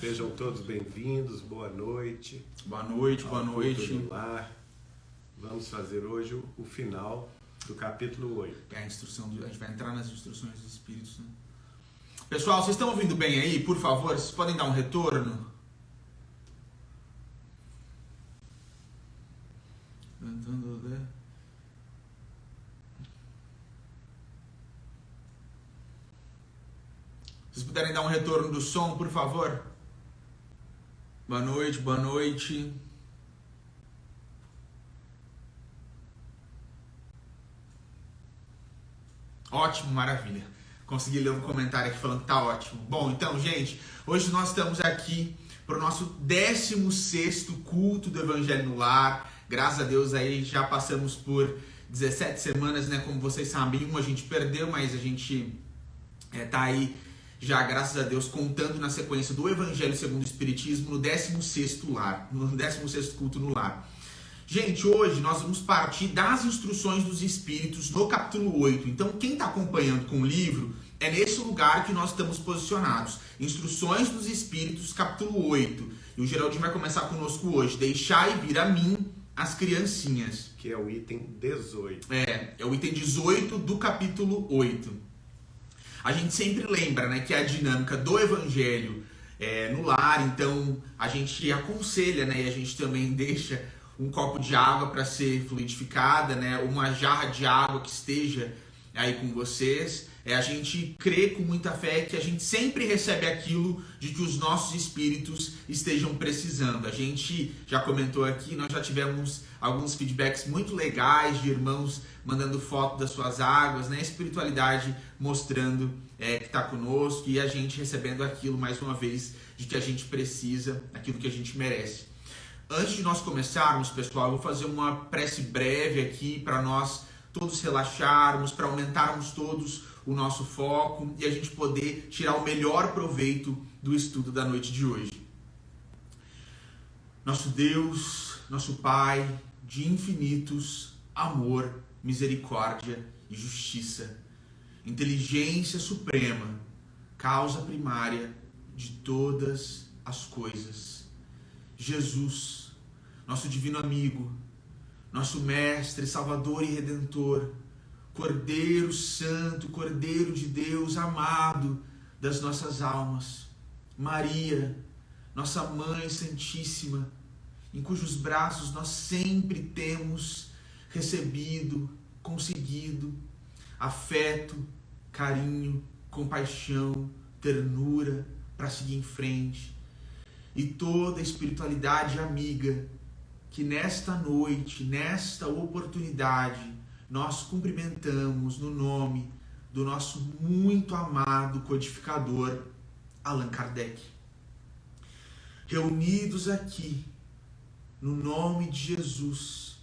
Sejam todos bem-vindos, boa noite. Boa noite, boa noite. Vamos fazer hoje o final do capítulo 8. A gente vai entrar nas instruções dos Espíritos, né? Pessoal, vocês estão ouvindo bem aí? Por favor, vocês podem dar um retorno? Se vocês puderem dar um retorno do som, por favor. Boa noite, boa noite. Ótimo, maravilha. Consegui ler um comentário aqui falando que tá ótimo. Bom, então, gente, hoje nós estamos aqui para o nosso 16º culto do Evangelho no Lar. Graças a Deus aí já passamos por 17 semanas, né? Como vocês sabem, uma a gente perdeu, mas a gente tá aí já, graças a Deus, contando na sequência do Evangelho segundo o Espiritismo no 16º culto no lar. Gente, hoje nós vamos partir das instruções dos Espíritos no capítulo 8. Então, quem está acompanhando com o livro, é nesse lugar que nós estamos posicionados. Instruções dos Espíritos, capítulo 8. E o Geraldinho vai começar conosco hoje. Deixai vir a mim as criancinhas. Que é o item 18. É o item 18 do capítulo 8. A gente sempre lembra, né, que a dinâmica do Evangelho no lar, então a gente aconselha, né, e a gente também deixa um copo de água para ser fluidificada, né? Uma jarra de água que esteja aí com vocês. A gente crê com muita fé que a gente sempre recebe aquilo de que os nossos espíritos estejam precisando. A gente já comentou aqui, nós já tivemos alguns feedbacks muito legais de irmãos mandando foto das suas águas, né? A espiritualidade mostrando que está conosco e a gente recebendo aquilo mais uma vez de que a gente precisa, aquilo que a gente merece. Antes de nós começarmos, pessoal, eu vou fazer uma prece breve aqui para nós todos relaxarmos, para aumentarmos todos o nosso foco e a gente poder tirar o melhor proveito do estudo da noite de hoje. Nosso Deus, nosso Pai, de infinitos amor, misericórdia e justiça, inteligência suprema, causa primária de todas as coisas. Jesus, nosso divino amigo, nosso mestre, salvador e redentor, Cordeiro Santo, Cordeiro de Deus, amado das nossas almas, Maria, nossa Mãe Santíssima, em cujos braços nós sempre temos recebido, conseguido afeto, carinho, compaixão, ternura para seguir em frente. E toda a espiritualidade amiga que nesta noite, nesta oportunidade, nós cumprimentamos no nome do nosso muito amado codificador, Allan Kardec. Reunidos aqui, no nome de Jesus,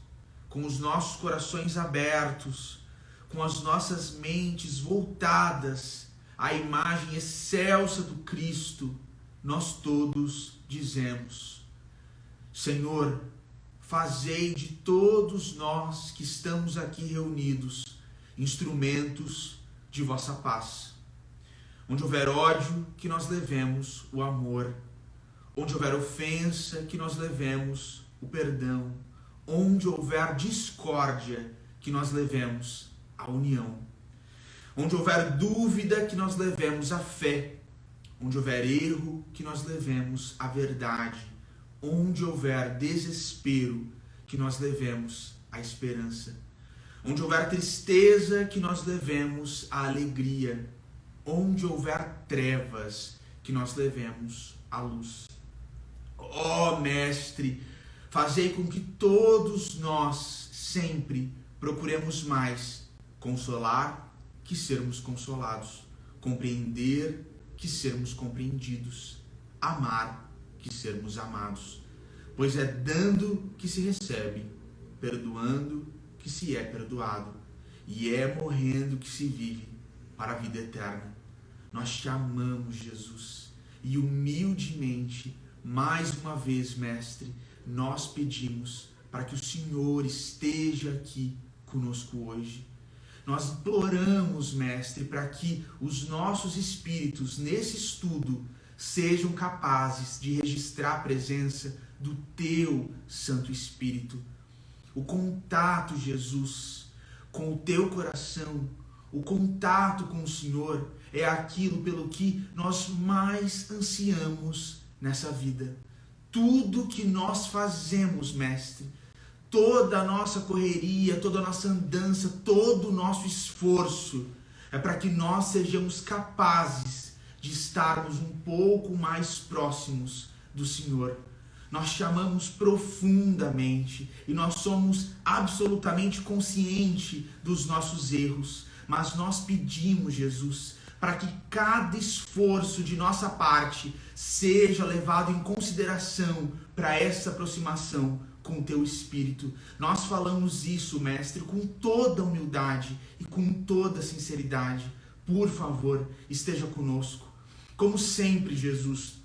com os nossos corações abertos, com as nossas mentes voltadas à imagem excelsa do Cristo, nós todos dizemos: Senhor, fazei de todos nós que estamos aqui reunidos instrumentos de vossa paz. Onde houver ódio, que nós levemos o amor. Onde houver ofensa, que nós levemos o perdão. Onde houver discórdia, que nós levemos a união. Onde houver dúvida, que nós levemos a fé. Onde houver erro, que nós levemos a verdade. Onde houver desespero, que nós levemos a esperança. Onde houver tristeza, que nós levemos a alegria. Onde houver trevas, que nós levemos a luz. Ó Mestre, fazei com que todos nós sempre procuremos mais consolar que sermos consolados, compreender que sermos compreendidos, amar que sermos amados, pois é dando que se recebe, perdoando que se é perdoado, e é morrendo que se vive para a vida eterna. Nós te amamos, Jesus, e humildemente, mais uma vez, Mestre, nós pedimos para que o Senhor esteja aqui conosco hoje. Nós imploramos, Mestre, para que os nossos espíritos, nesse estudo, sejam capazes de registrar a presença do teu Santo Espírito. O contato, Jesus, com o teu coração, o contato com o Senhor é aquilo pelo que nós mais ansiamos nessa vida. Tudo que nós fazemos, Mestre, toda a nossa correria, toda a nossa andança, todo o nosso esforço é para que nós sejamos capazes de estarmos um pouco mais próximos do Senhor. Nós te amamos profundamente e nós somos absolutamente conscientes dos nossos erros, mas nós pedimos, Jesus, para que cada esforço de nossa parte seja levado em consideração para essa aproximação com o teu Espírito. Nós falamos isso, Mestre, com toda humildade e com toda sinceridade. Por favor, esteja conosco. Como sempre, Jesus,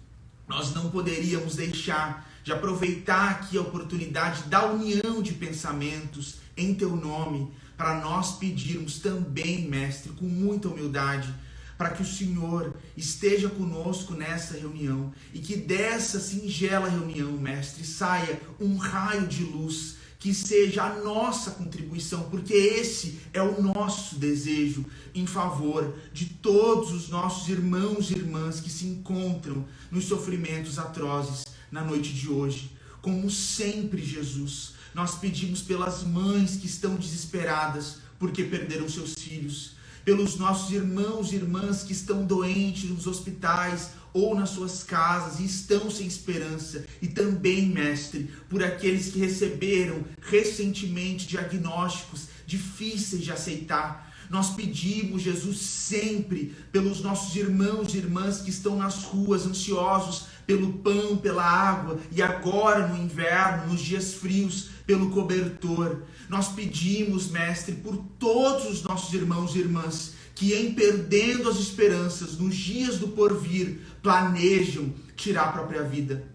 nós não poderíamos deixar de aproveitar aqui a oportunidade da união de pensamentos em teu nome, para nós pedirmos também, Mestre, com muita humildade, para que o Senhor esteja conosco nessa reunião e que dessa singela reunião, Mestre, saia um raio de luz que seja a nossa contribuição, porque esse é o nosso desejo em favor de todos os nossos irmãos e irmãs que se encontram nos sofrimentos atrozes na noite de hoje. Como sempre, Jesus, nós pedimos pelas mães que estão desesperadas porque perderam seus filhos, pelos nossos irmãos e irmãs que estão doentes nos hospitais ou nas suas casas e estão sem esperança, e também, Mestre, por aqueles que receberam recentemente diagnósticos difíceis de aceitar. Nós pedimos, Jesus, sempre pelos nossos irmãos e irmãs que estão nas ruas ansiosos pelo pão, pela água, e agora no inverno, nos dias frios, pelo cobertor. Nós pedimos, Mestre, por todos os nossos irmãos e irmãs que, em perdendo as esperanças nos dias do porvir, planejam tirar a própria vida.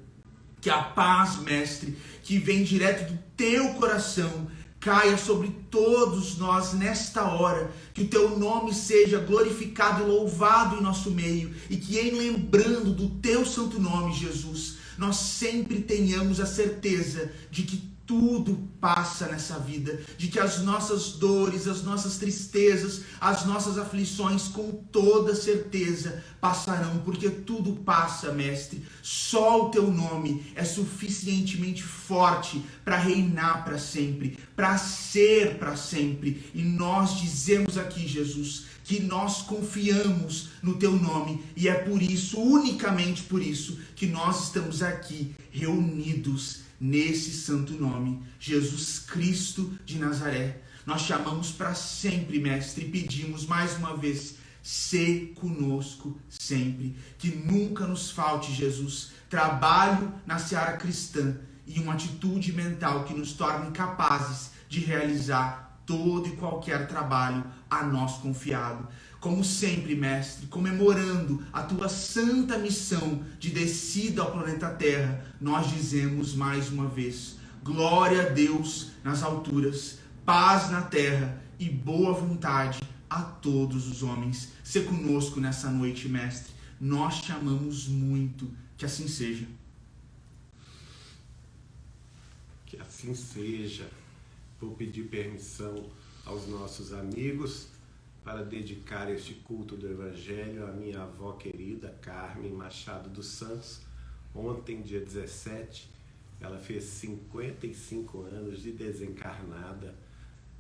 Que a paz, Mestre, que vem direto do teu coração, caia sobre todos nós nesta hora, que o teu nome seja glorificado e louvado em nosso meio, e que, em lembrando do teu santo nome, Jesus, nós sempre tenhamos a certeza de que tudo passa nessa vida, de que as nossas dores, as nossas tristezas, as nossas aflições, com toda certeza passarão, porque tudo passa, Mestre. Só o teu nome é suficientemente forte para reinar para sempre, para ser para sempre. E nós dizemos aqui, Jesus, que nós confiamos no teu nome, e é por isso, unicamente por isso, que nós estamos aqui reunidos nesse santo nome, Jesus Cristo de Nazaré. Nós te amamos para sempre, Mestre, e pedimos mais uma vez, sê conosco sempre, que nunca nos falte, Jesus, trabalho na seara cristã e uma atitude mental que nos torne capazes de realizar todo e qualquer trabalho a nós confiado. Como sempre, Mestre, comemorando a tua santa missão de descida ao planeta Terra, nós dizemos mais uma vez, glória a Deus nas alturas, paz na terra e boa vontade a todos os homens. Sê conosco nessa noite, Mestre. Nós te amamos muito. Que assim seja. Que assim seja. Vou pedir permissão aos nossos amigos para dedicar este culto do Evangelho à minha avó querida, Carmen Machado dos Santos. Ontem, dia 17, ela fez 55 anos de desencarnada,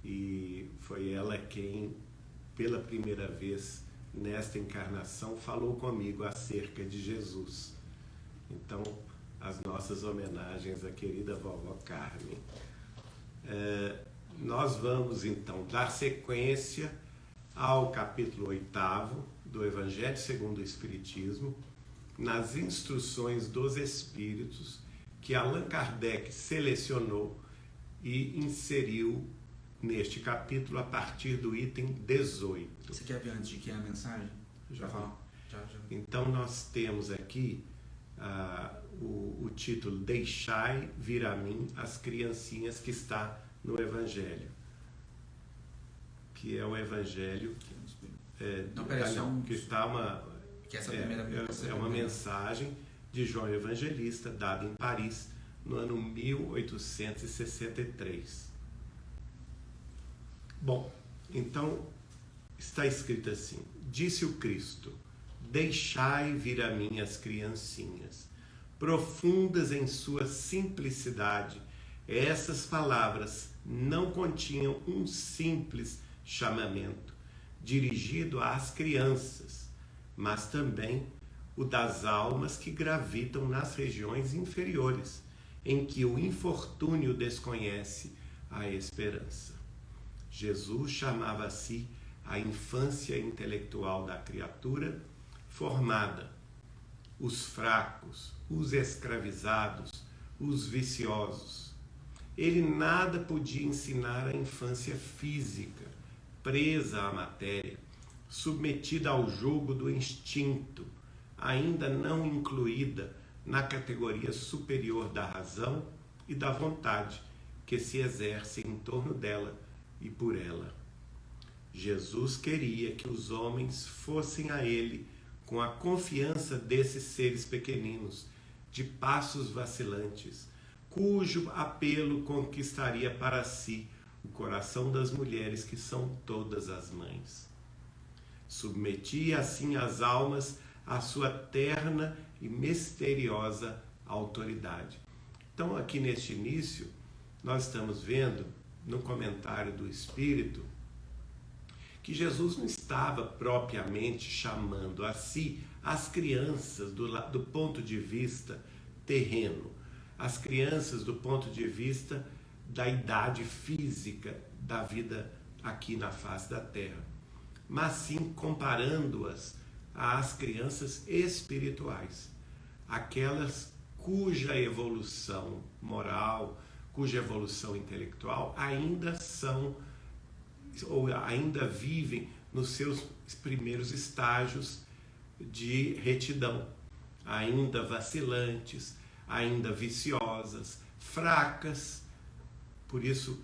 e foi ela quem, pela primeira vez nesta encarnação, falou comigo acerca de Jesus. Então, as nossas homenagens à querida vovó Carmen. Nós vamos, então, dar sequência ao capítulo 8º do Evangelho segundo o Espiritismo, nas instruções dos Espíritos que Allan Kardec selecionou e inseriu neste capítulo a partir do item 18. Você quer ver antes de que é a mensagem? Já falo. Já. Então nós temos aqui o título Deixai vir a mim as criancinhas, que está no Evangelho, que é o Evangelho que está Que essa primeira é uma mensagem de João Evangelista, dada em Paris, no ano 1863. Bom, então está escrito assim: disse o Cristo, deixai vir a mim as criancinhas. Profundas em sua simplicidade, essas palavras não continham um simples chamamento dirigido às crianças, mas também o das almas que gravitam nas regiões inferiores, em que o infortúnio desconhece a esperança. Jesus chamava a si a infância intelectual da criatura formada, os fracos, os escravizados, os viciosos. Ele nada podia ensinar à infância física, presa à matéria, submetida ao jugo do instinto, ainda não incluída na categoria superior da razão e da vontade que se exerce em torno dela e por ela. Jesus queria que os homens fossem a ele com a confiança desses seres pequeninos, de passos vacilantes, cujo apelo conquistaria para si o coração das mulheres que são todas as mães. Submetia assim as almas à sua terna e misteriosa autoridade. Então, aqui neste início, nós estamos vendo, no comentário do Espírito, que Jesus não estava propriamente chamando a si as crianças do ponto de vista terreno, as crianças do ponto de vista da idade física da vida aqui na face da terra, mas sim comparando-as às crianças espirituais, aquelas cuja evolução moral, cuja evolução intelectual ainda são ou ainda vivem nos seus primeiros estágios de retidão, ainda vacilantes, ainda viciosas, fracas, por isso,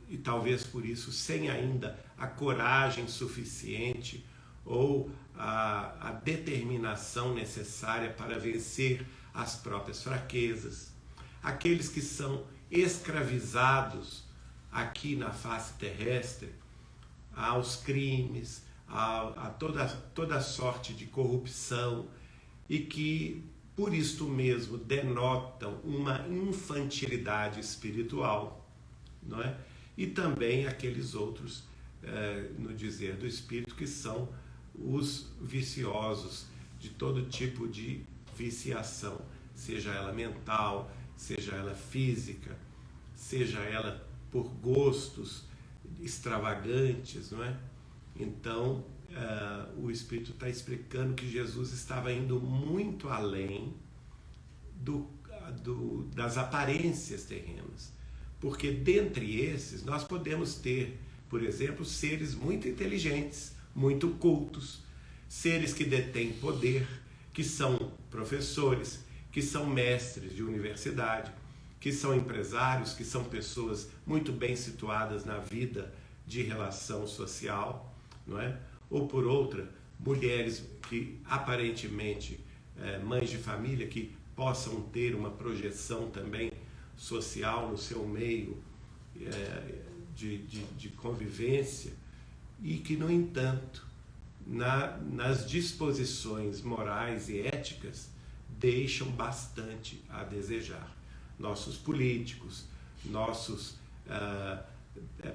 e talvez por isso, sem ainda a coragem suficiente ou a determinação necessária para vencer as próprias fraquezas. Aqueles que são escravizados aqui na face terrestre aos crimes, a toda sorte de corrupção, e que por isto mesmo denotam uma infantilidade espiritual, não é? E também aqueles outros, no dizer do Espírito, que são os viciosos de todo tipo de viciação, seja ela mental, seja ela física, seja ela por gostos extravagantes, não é? Então, o Espírito está explicando que Jesus estava indo muito além das aparências terrenas, porque dentre esses nós podemos ter, por exemplo, seres muito inteligentes, muito cultos, seres que detêm poder, que são professores, que são mestres de universidade, que são empresários, que são pessoas muito bem situadas na vida de relação social, não é? Ou por outra, mulheres que aparentemente, mães de família, que possam ter uma projeção também social no seu meio de convivência, e que, no entanto, nas disposições morais e éticas, deixam bastante a desejar. Nossos políticos,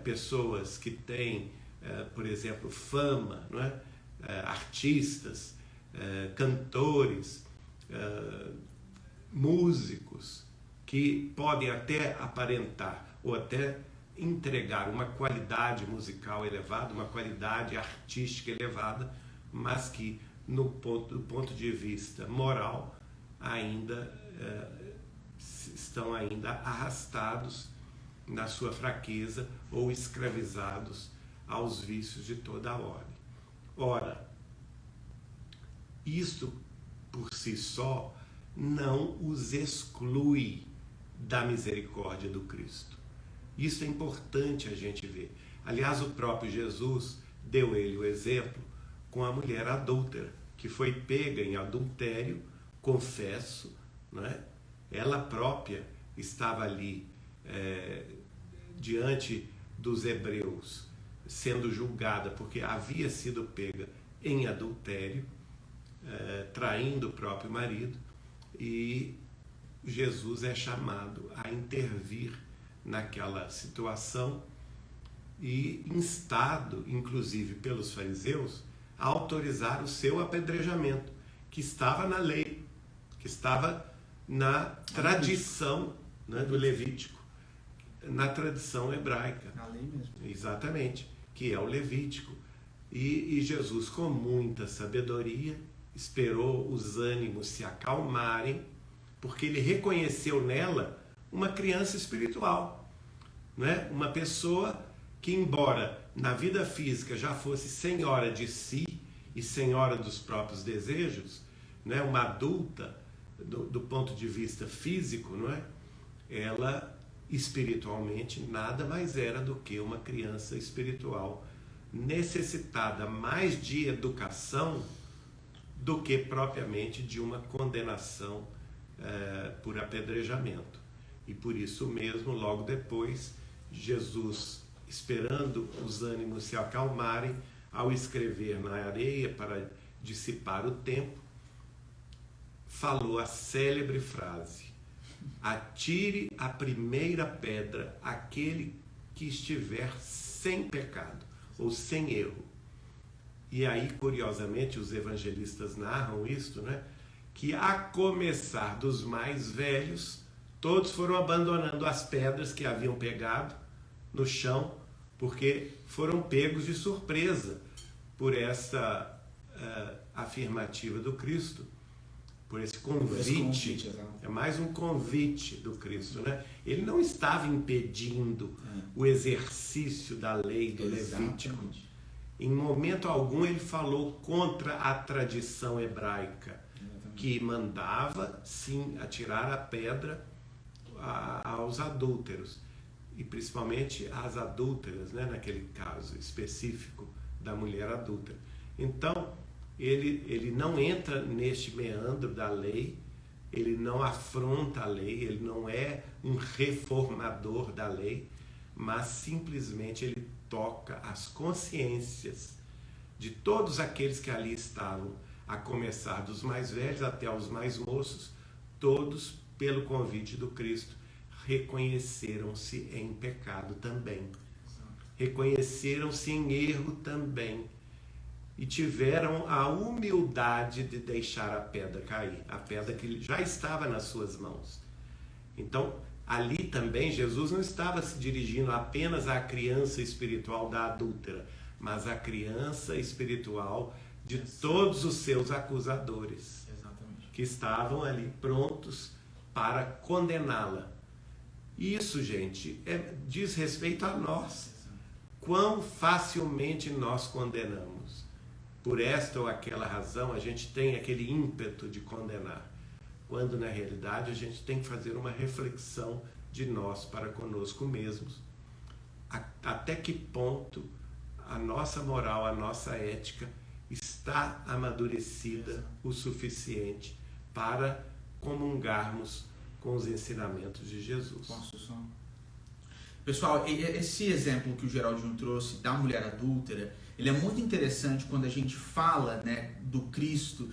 pessoas que têm, por exemplo, fama, não é? Artistas, cantores, músicos, que podem até aparentar ou até entregar uma qualidade musical elevada, uma qualidade artística elevada, mas que do ponto de vista moral ainda estão ainda arrastados na sua fraqueza ou escravizados aos vícios de toda a ordem. Ora, isto por si só não os exclui da misericórdia do Cristo. Isso é importante a gente ver. Aliás, o próprio Jesus deu ele o exemplo com a mulher adúltera, que foi pega em adultério, confesso, né? Ela própria estava ali diante dos hebreus, sendo julgada porque havia sido pega em adultério, traindo o próprio marido, e Jesus é chamado a intervir naquela situação e instado, inclusive pelos fariseus, a autorizar o seu apedrejamento, que estava na lei, que estava na tradição, né, do Levítico, na tradição hebraica. Na lei mesmo. Exatamente, que é o Levítico. E Jesus, com muita sabedoria, esperou os ânimos se acalmarem, porque ele reconheceu nela uma criança espiritual, né? Uma pessoa que, embora na vida física já fosse senhora de si e senhora dos próprios desejos, né? Uma adulta do ponto de vista físico, não é? Ela espiritualmente nada mais era do que uma criança espiritual necessitada mais de educação do que propriamente de uma condenação por apedrejamento. E por isso mesmo, logo depois, Jesus, esperando os ânimos se acalmarem, ao escrever na areia para dissipar o tempo, falou a célebre frase: atire a primeira pedra aquele que estiver sem pecado ou sem erro. E aí, curiosamente, os evangelistas narram isto, né? Que a começar dos mais velhos, todos foram abandonando as pedras que haviam pegado no chão, porque foram pegos de surpresa por essa afirmativa do Cristo, por esse convite. É mais um convite do Cristo, né? Ele não estava impedindo o exercício da lei do Levítico. Em momento algum ele falou contra a tradição hebraica, que mandava sim atirar a pedra aos adúlteros, e principalmente às adúlteras, né? Naquele caso específico da mulher adúltera. Então ele não entra neste meandro da lei, ele não afronta a lei, ele não é um reformador da lei, mas simplesmente ele toca as consciências de todos aqueles que ali estavam, a começar dos mais velhos até os mais moços, todos, pelo convite do Cristo, reconheceram-se em pecado também, reconheceram-se em erro também, e tiveram a humildade de deixar a pedra cair, a pedra que já estava nas suas mãos. Então, ali também Jesus não estava se dirigindo apenas à criança espiritual da adúltera, mas à criança espiritual de todos os seus acusadores. Exatamente. Que estavam ali prontos para condená-la. Isso, gente, diz respeito a nós. Quão facilmente nós condenamos. Por esta ou aquela razão, a gente tem aquele ímpeto de condenar, quando na realidade a gente tem que fazer uma reflexão de nós para conosco mesmos. Até que ponto a nossa moral, a nossa ética está amadurecida o suficiente para comungarmos com os ensinamentos de Jesus. Posso só? Pessoal, esse exemplo que o Geraldinho trouxe da mulher adúltera, ele é muito interessante quando a gente fala, né, do Cristo,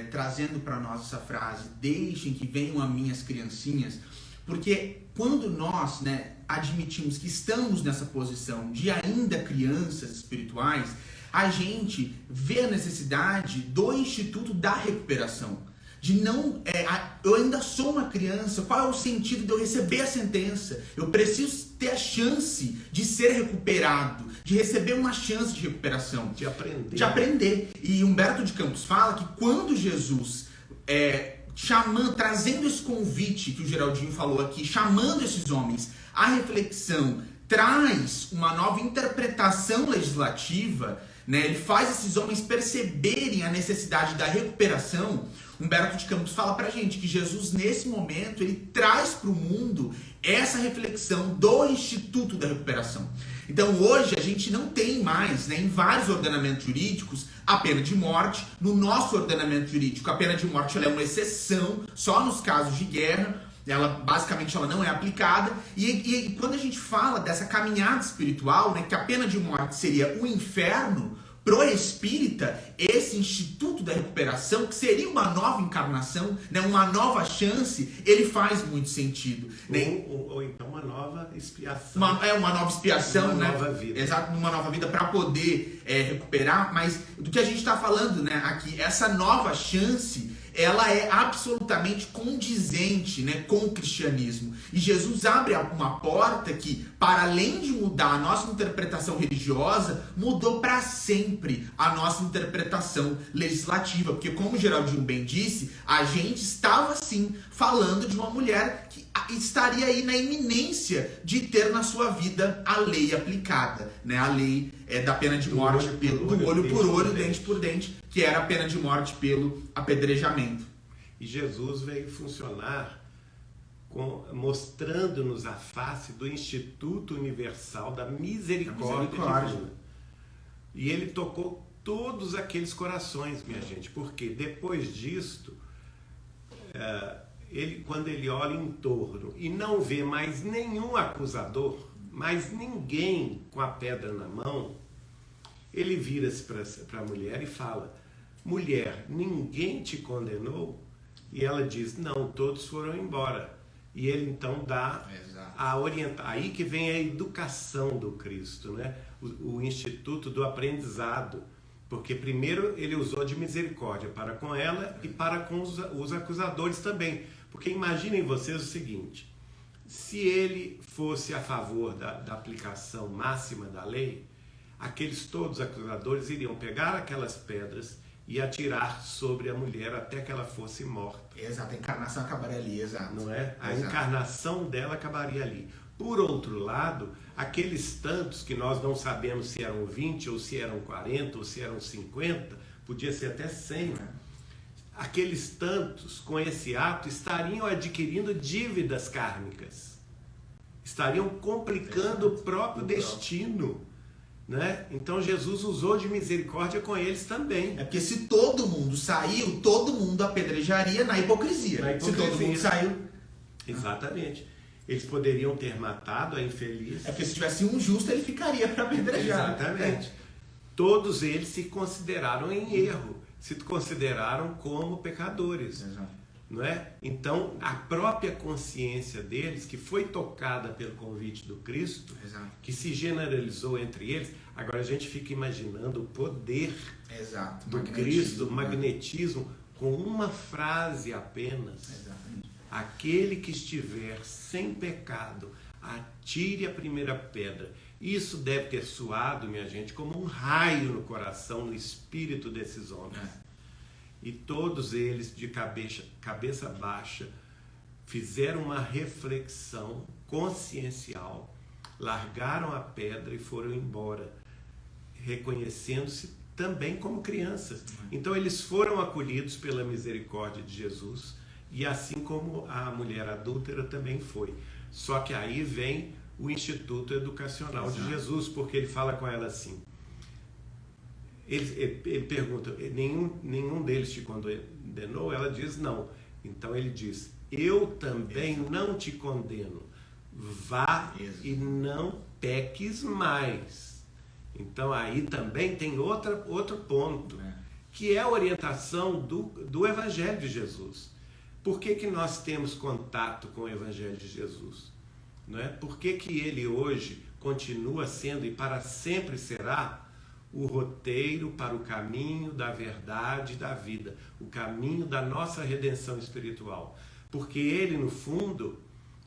trazendo para nós essa frase: deixem que venham a mim as criancinhas, porque quando nós, né, admitimos que estamos nessa posição de ainda crianças espirituais, a gente vê a necessidade do Instituto da Recuperação. De não, eu ainda sou uma criança, qual é o sentido de eu receber a sentença? Eu preciso ter a chance de ser recuperado, de receber uma chance de recuperação. De aprender. De aprender. E Humberto de Campos fala que quando Jesus, trazendo esse convite que o Geraldinho falou aqui, chamando esses homens à reflexão, traz uma nova interpretação legislativa, né? Ele faz esses homens perceberem a necessidade da recuperação. Humberto de Campos fala pra gente que Jesus, nesse momento, ele traz para o mundo essa reflexão do Instituto da Recuperação. Então hoje a gente não tem mais, né, em vários ordenamentos jurídicos, a pena de morte. No nosso ordenamento jurídico, a pena de morte ela é uma exceção, só nos casos de guerra. Basicamente ela não é aplicada. E quando a gente fala dessa caminhada espiritual, né, que a pena de morte seria o inferno, pro espírita, esse Instituto da Recuperação, que seria uma nova encarnação, né, uma nova chance, ele faz muito sentido. Né? Ou então uma nova expiação. Uma nova expiação, uma né? nova vida. Exato, uma nova vida para poder recuperar. Mas do que a gente está falando, né, aqui, essa nova chance, ela é absolutamente condizente, né, com o cristianismo. E Jesus abre uma porta que, para além de mudar a nossa interpretação religiosa, mudou para sempre a nossa interpretação legislativa. Porque, como o Geraldinho bem disse, a gente estava, sim, falando de uma mulher que estaria aí na iminência de ter na sua vida a lei aplicada, né? A lei da pena de morte do olho por olho, dente por dente, que era a pena de morte pelo apedrejamento. E Jesus veio funcionar mostrando-nos a face do Instituto Universal da Misericórdia Divina. E ele tocou todos aqueles corações, minha gente, porque depois disto, quando ele olha em torno e não vê mais nenhum acusador, mais ninguém com a pedra na mão, ele vira-se para a mulher e fala: mulher, ninguém te condenou? E ela diz: não, todos foram embora. E ele então dá a orientação. Aí que vem a educação do Cristo, né? O instituto do aprendizado. Porque primeiro ele usou de misericórdia para com ela e para com os acusadores também. Porque imaginem vocês o seguinte: se ele fosse a favor da aplicação máxima da lei, aqueles todos acusadores iriam pegar aquelas pedras e atirar sobre a mulher até que ela fosse morta. Exato, a encarnação acabaria ali, exato. Não é? A exato. Encarnação dela acabaria ali. Por outro lado, aqueles tantos que nós não sabemos se eram 20, ou se eram 40, ou se eram 50, podia ser até 100. Aqueles tantos, com esse ato, estariam adquirindo dívidas kármicas. Estariam complicando o próprio destino. Né? Então Jesus usou de misericórdia com eles também. É porque se todo mundo saiu, todo mundo apedrejaria na hipocrisia. Se todo mundo saiu... Exatamente. Eles poderiam ter matado a infeliz. É porque se tivesse um justo, ele ficaria para apedrejar. Exatamente. Todos eles se consideraram em erro, se consideraram como pecadores. Exato. Não é? Então, a própria consciência deles, que foi tocada pelo convite do Cristo, Exato. que se generalizou entre eles, agora a gente fica imaginando o poder Exato. do Cristo, o magnetismo, com uma frase apenas. Exatamente. Aquele que estiver sem pecado, atire a primeira pedra. Isso deve ter soado, minha gente, como um raio no coração, no espírito desses homens. E todos eles, de cabeça baixa, fizeram uma reflexão consciencial, largaram a pedra e foram embora, reconhecendo-se também como crianças. Então eles foram acolhidos pela misericórdia de Jesus, e assim como a mulher adúltera também foi. Só que aí vem o Instituto Educacional de Jesus, porque ele fala com ela assim. Ele pergunta: nenhum deles te condenou? Ela diz: não. Então ele diz: eu também não te condeno. Vá e não peques mais. Então aí também tem outro ponto, que é a orientação do Evangelho de Jesus. Por que nós temos contato com o Evangelho de Jesus? Não é? Por que ele hoje continua sendo e para sempre será o roteiro para o caminho da verdade e da vida, o caminho da nossa redenção espiritual? Porque ele, no fundo,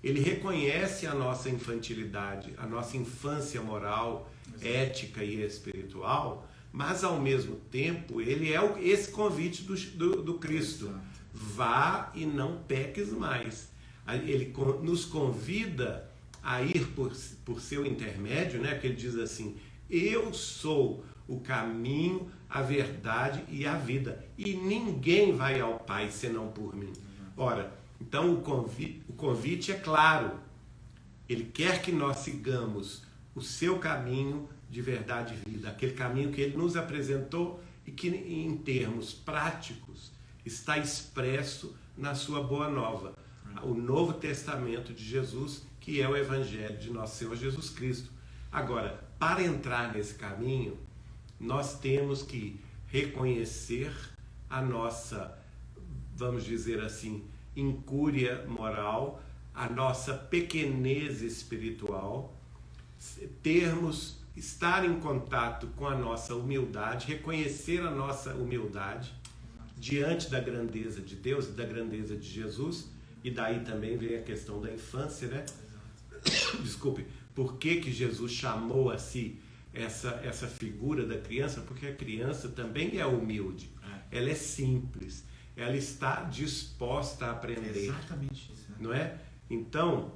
ele reconhece a nossa infantilidade, a nossa infância moral, ética e espiritual, mas ao mesmo tempo ele é esse convite do Cristo: vá e não peques mais. Ele nos convida a ir por seu intermédio, né? Que ele diz assim: Eu sou o caminho, a verdade e a vida. E ninguém vai ao Pai senão por mim. Ora, então o convite é claro. Ele quer que nós sigamos o seu caminho de verdade e vida. Aquele caminho que ele nos apresentou e que, em termos práticos, está expresso na sua Boa Nova. O Novo Testamento de Jesus, que é o Evangelho de nosso Senhor Jesus Cristo. Agora, para entrar nesse caminho, nós temos que reconhecer a nossa, vamos dizer assim, incúria moral, a nossa pequenez espiritual, estar em contato com a nossa humildade, reconhecer a nossa humildade diante da grandeza de Deus e da grandeza de Jesus, e daí também vem a questão da infância, né? Desculpe, por que Jesus chamou a si essa figura da criança? Porque a criança também é humilde, ela é simples, ela está disposta a aprender. Exatamente isso, né? Não é? Então,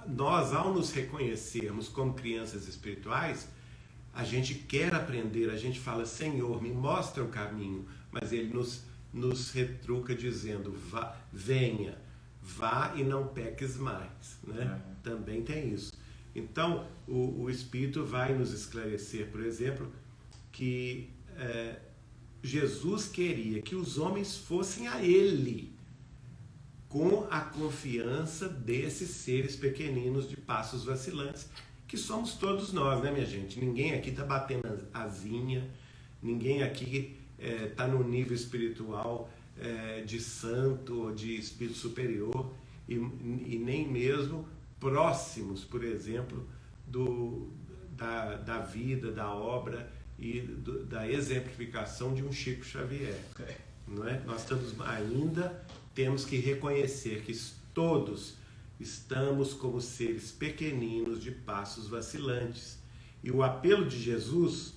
nós, ao nos reconhecermos como crianças espirituais, a gente quer aprender, a gente fala, Senhor, me mostra o caminho, mas Ele nos retruca dizendo, venha, vá e não peques mais, né? Também tem isso. Então, o Espírito vai nos esclarecer, por exemplo, que Jesus queria que os homens fossem a Ele, com a confiança desses seres pequeninos de passos vacilantes, que somos todos nós, né, minha gente? Ninguém aqui está batendo asinha, ninguém aqui está no nível espiritual de santo ou de espírito superior, e nem mesmo próximos, por exemplo, da vida, da obra e da exemplificação de um Chico Xavier. Não é? Nós temos que reconhecer que todos estamos como seres pequeninos de passos vacilantes. E o apelo de Jesus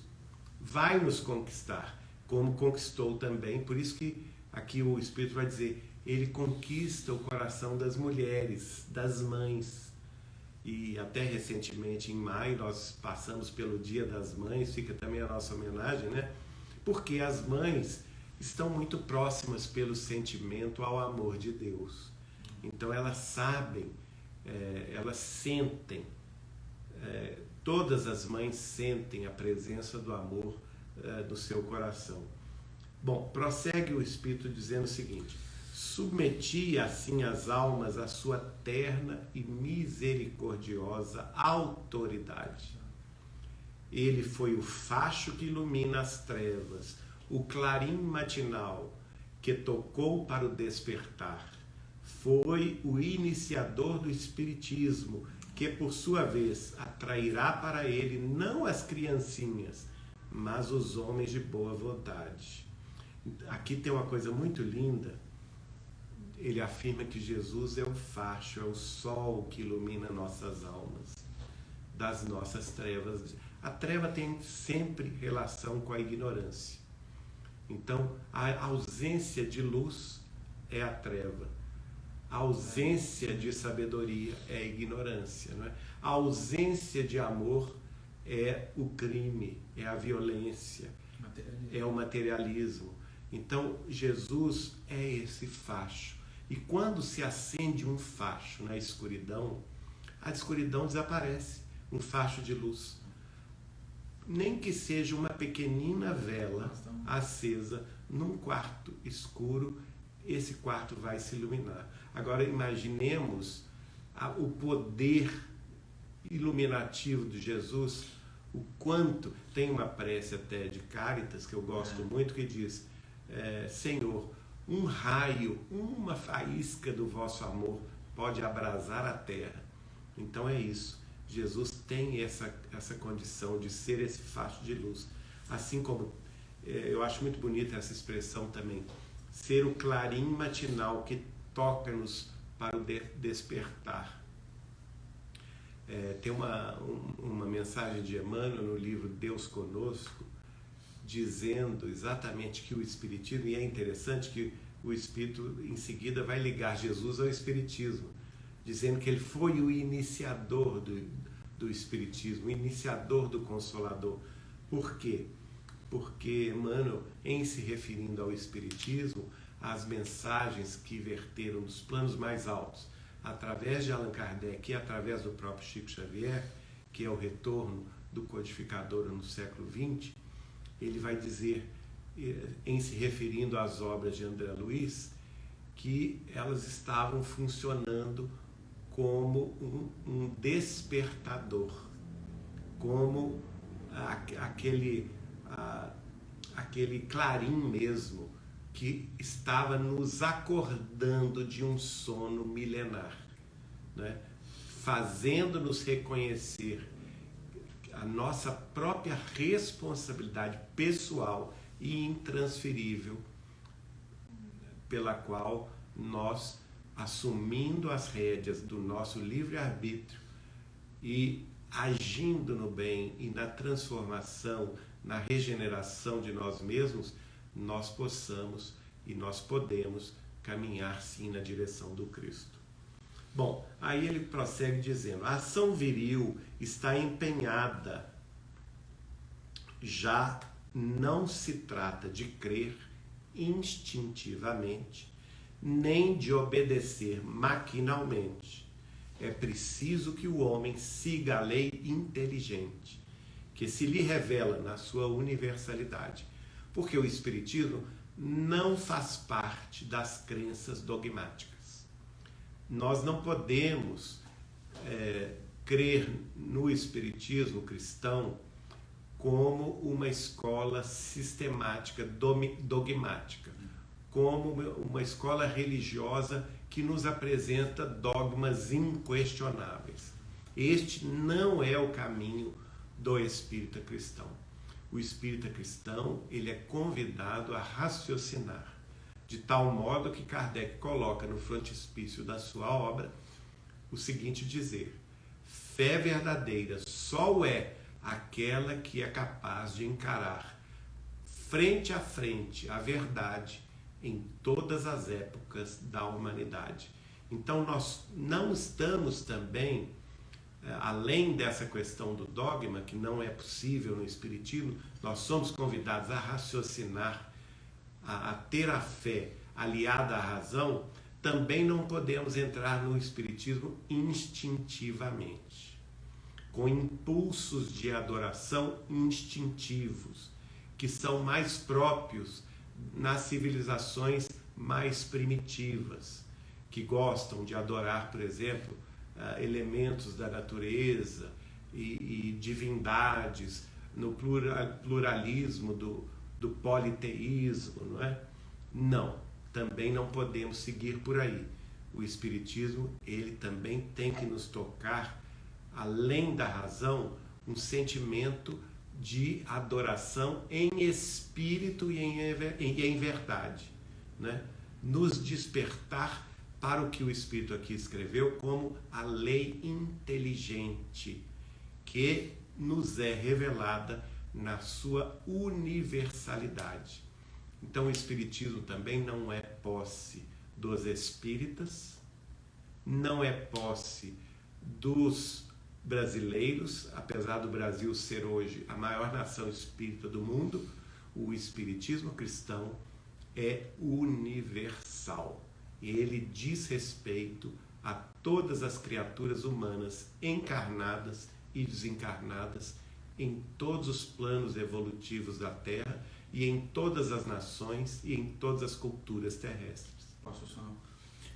vai nos conquistar, como conquistou também. Por isso que aqui o Espírito vai dizer, ele conquista o coração das mulheres, das mães. E até recentemente, em maio, nós passamos pelo Dia das Mães, fica também a nossa homenagem, né? Porque as mães estão muito próximas pelo sentimento ao amor de Deus. Então elas sabem, elas sentem, todas as mães sentem a presença do amor no seu coração. Bom, prossegue o Espírito dizendo o seguinte, submeti assim as almas à sua terna e misericordiosa autoridade. Ele foi o facho que ilumina as trevas, o clarim matinal que tocou para o despertar. Foi o iniciador do espiritismo, que por sua vez atrairá para ele não as criancinhas, mas os homens de boa vontade. Aqui tem uma coisa muito linda. Ele afirma que Jesus é o facho, é o sol que ilumina nossas almas das nossas trevas. A treva tem sempre relação com a ignorância. Então, a ausência de luz é a treva. A ausência de sabedoria é a ignorância. Não é? A ausência de amor é o crime, é a violência, é o materialismo. Então, Jesus é esse facho. E quando se acende um facho na escuridão, a escuridão desaparece, um facho de luz. Nem que seja uma pequenina vela acesa num quarto escuro, esse quarto vai se iluminar. Agora imaginemos o poder iluminativo de Jesus, o quanto, tem uma prece até de Cáritas, que eu gosto muito, que diz, Senhor, um raio, uma faísca do vosso amor pode abrasar a terra. Então é isso. Jesus tem essa condição de ser esse facho de luz. Assim como, eu acho muito bonita essa expressão também, ser o clarim matinal que toca-nos para o despertar. Tem uma mensagem de Emmanuel no livro Deus Conosco, dizendo exatamente que o Espiritismo, e é interessante que o Espírito em seguida vai ligar Jesus ao Espiritismo, dizendo que ele foi o iniciador do do Espiritismo, o iniciador do Consolador. Por quê? Porque Emmanuel, em se referindo ao Espiritismo, as mensagens que verteram dos planos mais altos, através de Allan Kardec e através do próprio Chico Xavier, que é o retorno do codificador no século XX, ele vai dizer, em se referindo às obras de André Luiz, que elas estavam funcionando como um despertador, como aquele clarim mesmo que estava nos acordando de um sono milenar, né? Fazendo-nos reconhecer a nossa própria responsabilidade pessoal e intransferível, pela qual nós, assumindo as rédeas do nosso livre-arbítrio e agindo no bem e na transformação, na regeneração de nós mesmos, nós possamos e nós podemos caminhar sim na direção do Cristo. Bom, aí ele prossegue dizendo: a ação viril está empenhada, já não se trata de crer instintivamente, nem de obedecer maquinalmente. É preciso que o homem siga a lei inteligente, que se lhe revela na sua universalidade, porque o Espiritismo não faz parte das crenças dogmáticas. Nós não podemos crer no Espiritismo cristão como uma escola sistemática, dogmática, como uma escola religiosa que nos apresenta dogmas inquestionáveis. Este não é o caminho do espírita cristão. O espírita cristão, ele é convidado a raciocinar, de tal modo que Kardec coloca no frontispício da sua obra o seguinte dizer: fé verdadeira só é aquela que é capaz de encarar frente a frente a verdade em todas as épocas da humanidade. Então nós não estamos também, além dessa questão do dogma, que não é possível no Espiritismo, nós somos convidados a raciocinar, a ter a fé aliada à razão. Também não podemos entrar no Espiritismo instintivamente, com impulsos de adoração instintivos, que são mais próprios nas civilizações mais primitivas, que gostam de adorar, por exemplo, elementos da natureza e divindades, no pluralismo do politeísmo, não é? Não, também não podemos seguir por aí. O Espiritismo, ele também tem que nos tocar, além da razão, um sentimento de adoração em espírito e em verdade, né? Nos despertar para o que o Espírito aqui escreveu como a lei inteligente, que nos é revelada na sua universalidade. Então o Espiritismo também não é posse dos espíritas, não é posse dos brasileiros, apesar do Brasil ser hoje a maior nação espírita do mundo. O Espiritismo cristão é universal. Ele diz respeito a todas as criaturas humanas encarnadas e desencarnadas em todos os planos evolutivos da Terra e em todas as nações e em todas as culturas terrestres. Posso só?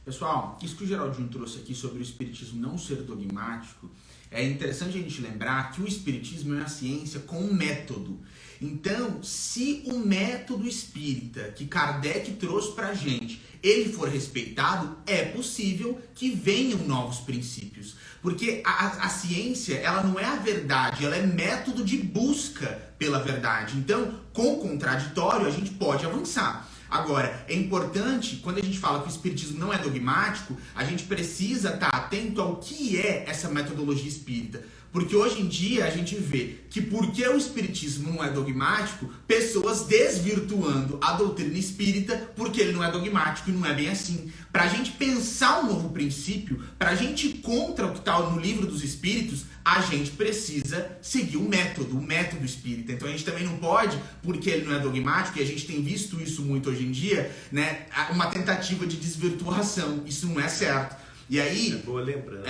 Pessoal, isso que o Geraldinho trouxe aqui sobre o Espiritismo não ser dogmático, é interessante a gente lembrar que o Espiritismo é uma ciência com um método. Então, se o método espírita que Kardec trouxe pra gente, ele for respeitado, é possível que venham novos princípios. Porque a ciência, ela não é a verdade, ela é método de busca pela verdade. Então, com o contraditório, a gente pode avançar. Agora, é importante, quando a gente fala que o Espiritismo não é dogmático, a gente precisa estar atento ao que é essa metodologia espírita. Porque hoje em dia a gente vê que porque o espiritismo não é dogmático, pessoas desvirtuando a doutrina espírita porque ele não é dogmático e não é bem assim. Para a gente pensar um novo princípio, para a gente ir contra o que está no livro dos espíritos, a gente precisa seguir o método espírita. Então a gente também não pode, porque ele não é dogmático, e a gente tem visto isso muito hoje em dia, né, uma tentativa de desvirtuação. Isso não é certo. E aí, boa lembrança.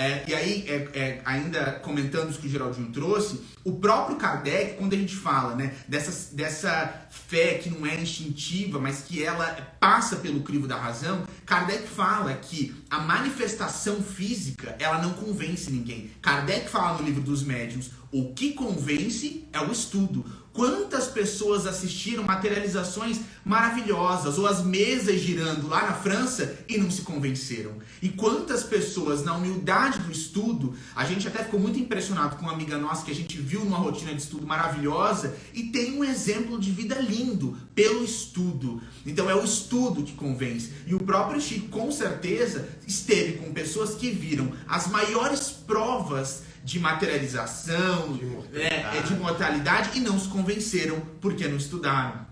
Ainda comentando isso que o Geraldinho trouxe, o próprio Kardec, quando a gente fala, né, dessa fé que não é instintiva, mas que ela passa pelo crivo da razão, Kardec fala que a manifestação física, ela não convence ninguém. Kardec fala no livro dos médiuns, o que convence é o estudo. Quantas pessoas assistiram materializações maravilhosas, ou as mesas girando lá na França e não se convenceram? E quantas pessoas, na humildade do estudo, a gente até ficou muito impressionado com uma amiga nossa que a gente viu numa rotina de estudo maravilhosa e tem um exemplo de vida lindo pelo estudo. Então é o estudo que convence. E o próprio Chico, com certeza, esteve com pessoas que viram as maiores provas de materialização, de mortalidade, e não se convenceram porque não estudaram.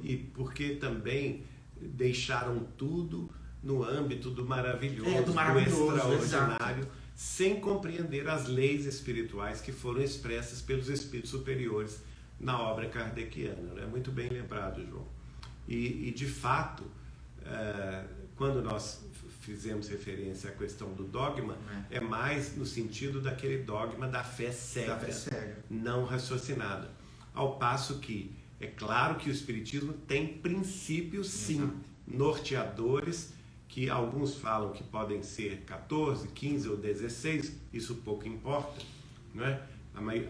E porque também deixaram tudo no âmbito do maravilhoso, do extraordinário, exato, sem compreender as leis espirituais que foram expressas pelos espíritos superiores na obra kardeciana. Né? Muito bem lembrado, João. E de fato, quando nós fizemos referência à questão do dogma, é mais no sentido daquele dogma da fé cega, não raciocinada. Ao passo que, é claro que o Espiritismo tem princípios, sim, norteadores, que alguns falam que podem ser 14, 15 ou 16, isso pouco importa, não é?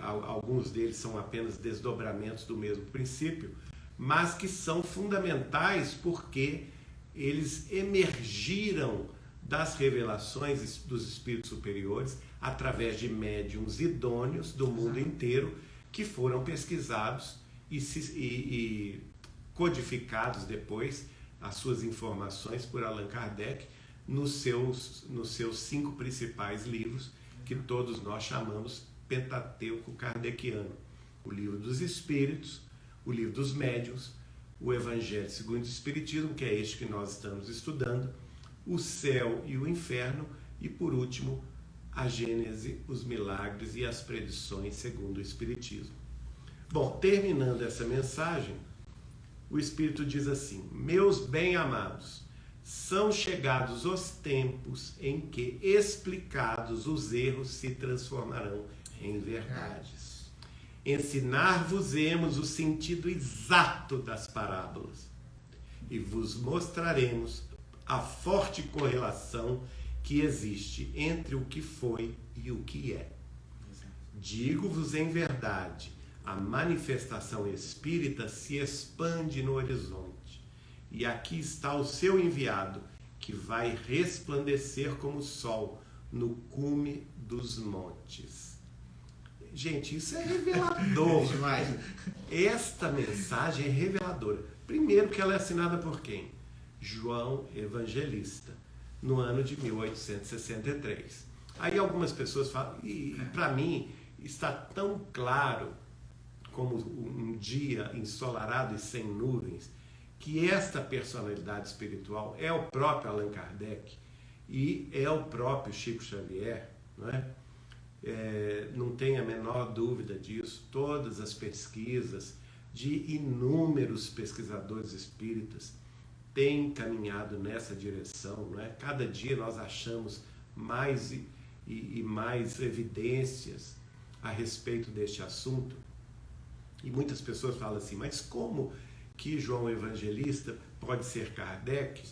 Alguns deles são apenas desdobramentos do mesmo princípio, mas que são fundamentais porque eles emergiram das revelações dos espíritos superiores através de médiuns idôneos do mundo inteiro que foram pesquisados e codificados depois as suas informações por Allan Kardec nos seus 5 principais livros que todos nós chamamos Pentateuco Kardeciano: o Livro dos Espíritos, o Livro dos Médiuns, o Evangelho segundo o Espiritismo, que é este que nós estamos estudando, o Céu e o Inferno, e por último, a Gênese, os Milagres e as Predições segundo o Espiritismo. Bom, terminando essa mensagem, o Espírito diz assim: meus bem-amados, são chegados os tempos em que, explicados, os erros se transformarão em verdades. Ensinar-vos-emos o sentido exato das parábolas e vos mostraremos a forte correlação que existe entre o que foi e o que é. Digo-vos em verdade, a manifestação espírita se expande no horizonte, e aqui está o seu enviado, que vai resplandecer como o sol no cume dos montes. Gente, isso é revelador. Demais. Esta mensagem é reveladora. Primeiro que ela é assinada por quem? João Evangelista, no ano de 1863. Aí algumas pessoas falam, e para mim está tão claro como um dia ensolarado e sem nuvens, que esta personalidade espiritual é o próprio Allan Kardec e é o próprio Chico Xavier, não é? Não tem a menor dúvida disso. Todas as pesquisas de inúmeros pesquisadores espíritas têm caminhado nessa direção, não é? Cada dia nós achamos mais e mais evidências a respeito deste assunto. E muitas pessoas falam assim, mas como que João Evangelista pode ser Kardec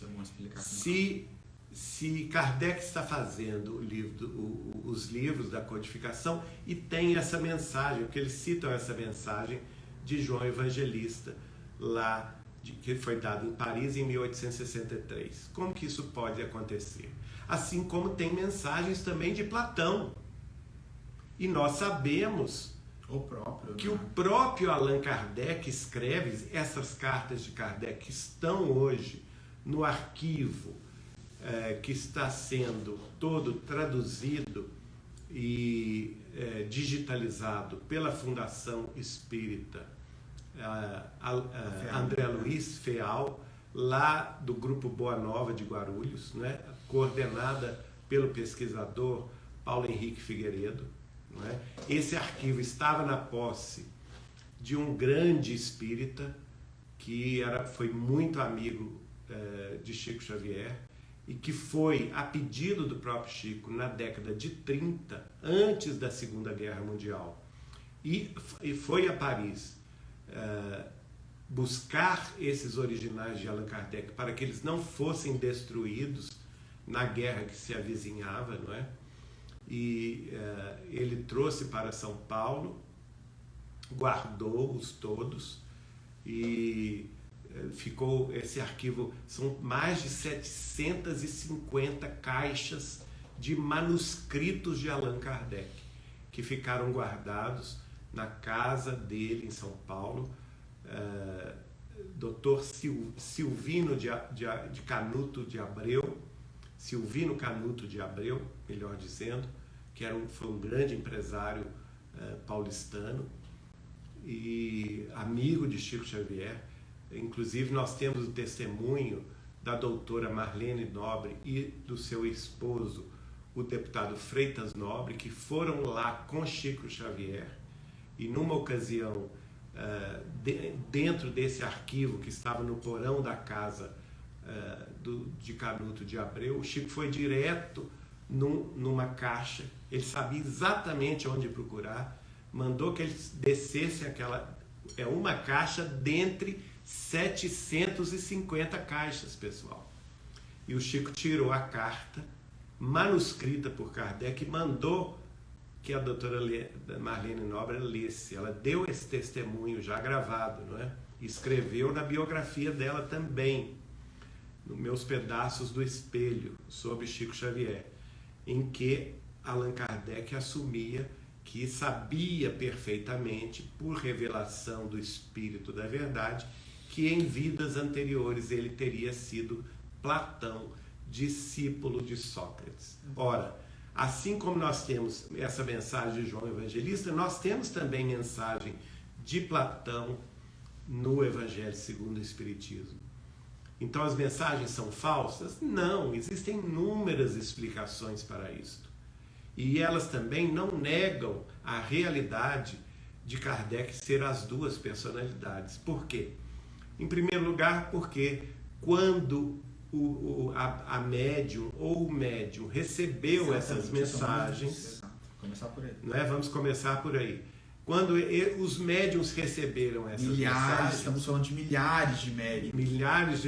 se Kardec está fazendo os livros da codificação e tem essa mensagem, porque eles citam essa mensagem de João Evangelista lá, que foi dado em Paris em 1863. Como que isso pode acontecer? Assim como tem mensagens também de Platão. E nós sabemos que o próprio Allan Kardec escreve, essas cartas de Kardec que estão hoje no arquivo, que está sendo todo traduzido e digitalizado pela Fundação Espírita André Luiz Feal, lá do Grupo Boa Nova de Guarulhos, né? Coordenada pelo pesquisador Paulo Henrique Figueiredo. Né? Esse arquivo estava na posse de um grande espírita que foi muito amigo de Chico Xavier e que foi, a pedido do próprio Chico, na década de 30, antes da Segunda Guerra Mundial, e foi a Paris buscar esses originais de Allan Kardec para que eles não fossem destruídos na guerra que se avizinhava, não é? E ele trouxe para São Paulo, guardou-os todos e ficou esse arquivo. São mais de 750 caixas de manuscritos de Allan Kardec que ficaram guardados na casa dele em São Paulo. Dr. Silvino Canuto de Abreu, Silvino Canuto de Abreu, melhor dizendo, que foi um grande empresário paulistano e amigo de Chico Xavier. Inclusive, nós temos o testemunho da doutora Marlene Nobre e do seu esposo, o deputado Freitas Nobre, que foram lá com Chico Xavier e, numa ocasião, dentro desse arquivo que estava no porão da casa de Canuto de Abreu, o Chico foi direto numa caixa. Ele sabia exatamente onde procurar, mandou que eles descessem uma caixa dentre 750 caixas, pessoal. E o Chico tirou a carta manuscrita por Kardec e mandou que a doutora Marlene Nobre lesse. Ela deu esse testemunho já gravado, não é? Escreveu na biografia dela também, nos Meus Pedaços do Espelho, sobre Chico Xavier, em que Allan Kardec assumia que sabia perfeitamente, por revelação do Espírito da Verdade, que em vidas anteriores ele teria sido Platão, discípulo de Sócrates. Ora, assim como nós temos essa mensagem de João Evangelista, nós temos também mensagem de Platão no Evangelho segundo o Espiritismo. Então as mensagens são falsas? Não, existem inúmeras explicações para isto. E elas também não negam a realidade de Kardec ser as duas personalidades. Por quê? Em primeiro lugar, porque quando a médium ou o médium recebeu essas mensagens, começar por aí. Não é? Vamos começar por aí. Quando os médiums receberam essas mensagens, estamos falando de milhares de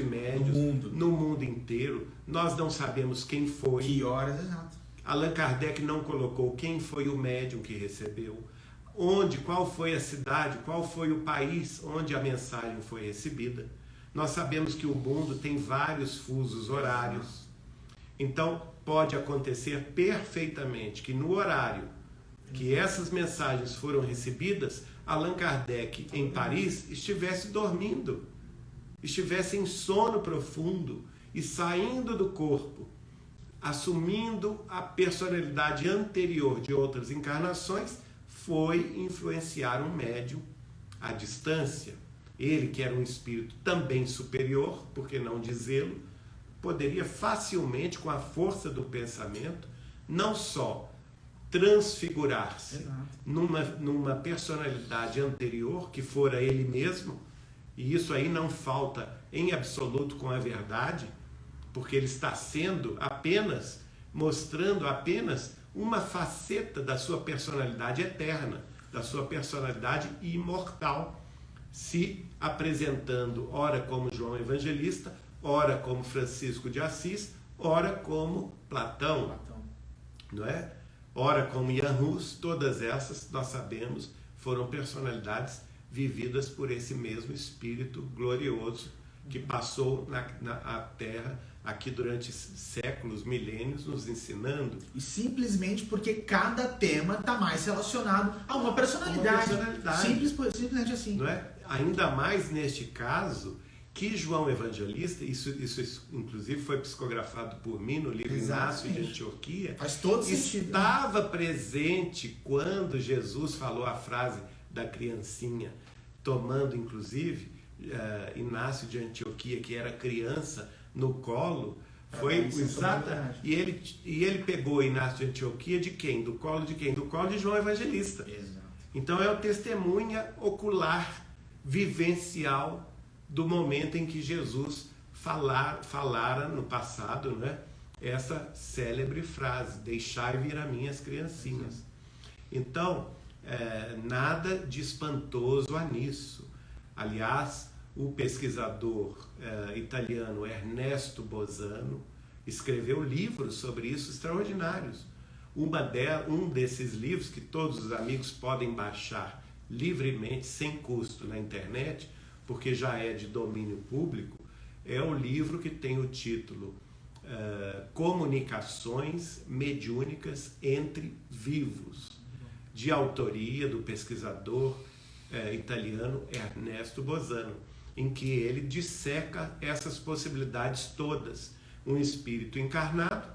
médiums no mundo inteiro, nós não sabemos quem foi. Que horas, exato. Allan Kardec não colocou quem foi o médium que recebeu, qual foi a cidade, qual foi o país onde a mensagem foi recebida. Nós sabemos que o mundo tem vários fusos horários, então pode acontecer perfeitamente que no horário que essas mensagens foram recebidas, Allan Kardec em Paris estivesse dormindo, estivesse em sono profundo e saindo do corpo, assumindo a personalidade anterior de outras encarnações, foi influenciar um médium à distância. Ele, que era um espírito também superior, por que não dizê-lo, poderia facilmente, com a força do pensamento, não só transfigurar-se numa personalidade anterior, que fora ele mesmo, e isso aí não falta em absoluto com a verdade, porque ele está mostrando apenas uma faceta da sua personalidade eterna, da sua personalidade imortal, se apresentando ora como João Evangelista, ora como Francisco de Assis, ora como Platão. Não é? Ora como Jan Hus. Todas essas, nós sabemos, foram personalidades vividas por esse mesmo Espírito glorioso que passou na Terra aqui durante séculos, milênios, nos ensinando. E simplesmente porque cada tema está mais relacionado a uma personalidade. Simplesmente assim. Não é? Ainda mais neste caso, que João Evangelista, isso inclusive foi psicografado por mim no livro Inácio de Antioquia, faz todo sentido, estava presente quando Jesus falou a frase da criancinha, tomando inclusive Inácio de Antioquia, que era criança, no colo. Foi exatamente. E ele pegou Inácio de Antioquia de quem? Do colo de quem? Do colo de João Evangelista. Exato. Então é o testemunha ocular, vivencial, do momento em que Jesus falara no passado, né, essa célebre frase: deixai vir a mim as criancinhas. Então, nada de espantoso há nisso. Aliás, o pesquisador italiano Ernesto Bosano escreveu livros sobre isso extraordinários. Um desses livros, que todos os amigos podem baixar livremente, sem custo, na internet, porque já é de domínio público, é o livro que tem o título Comunicações Mediúnicas entre Vivos, de autoria do pesquisador italiano Ernesto Bosano, em que ele disseca essas possibilidades todas. Um espírito encarnado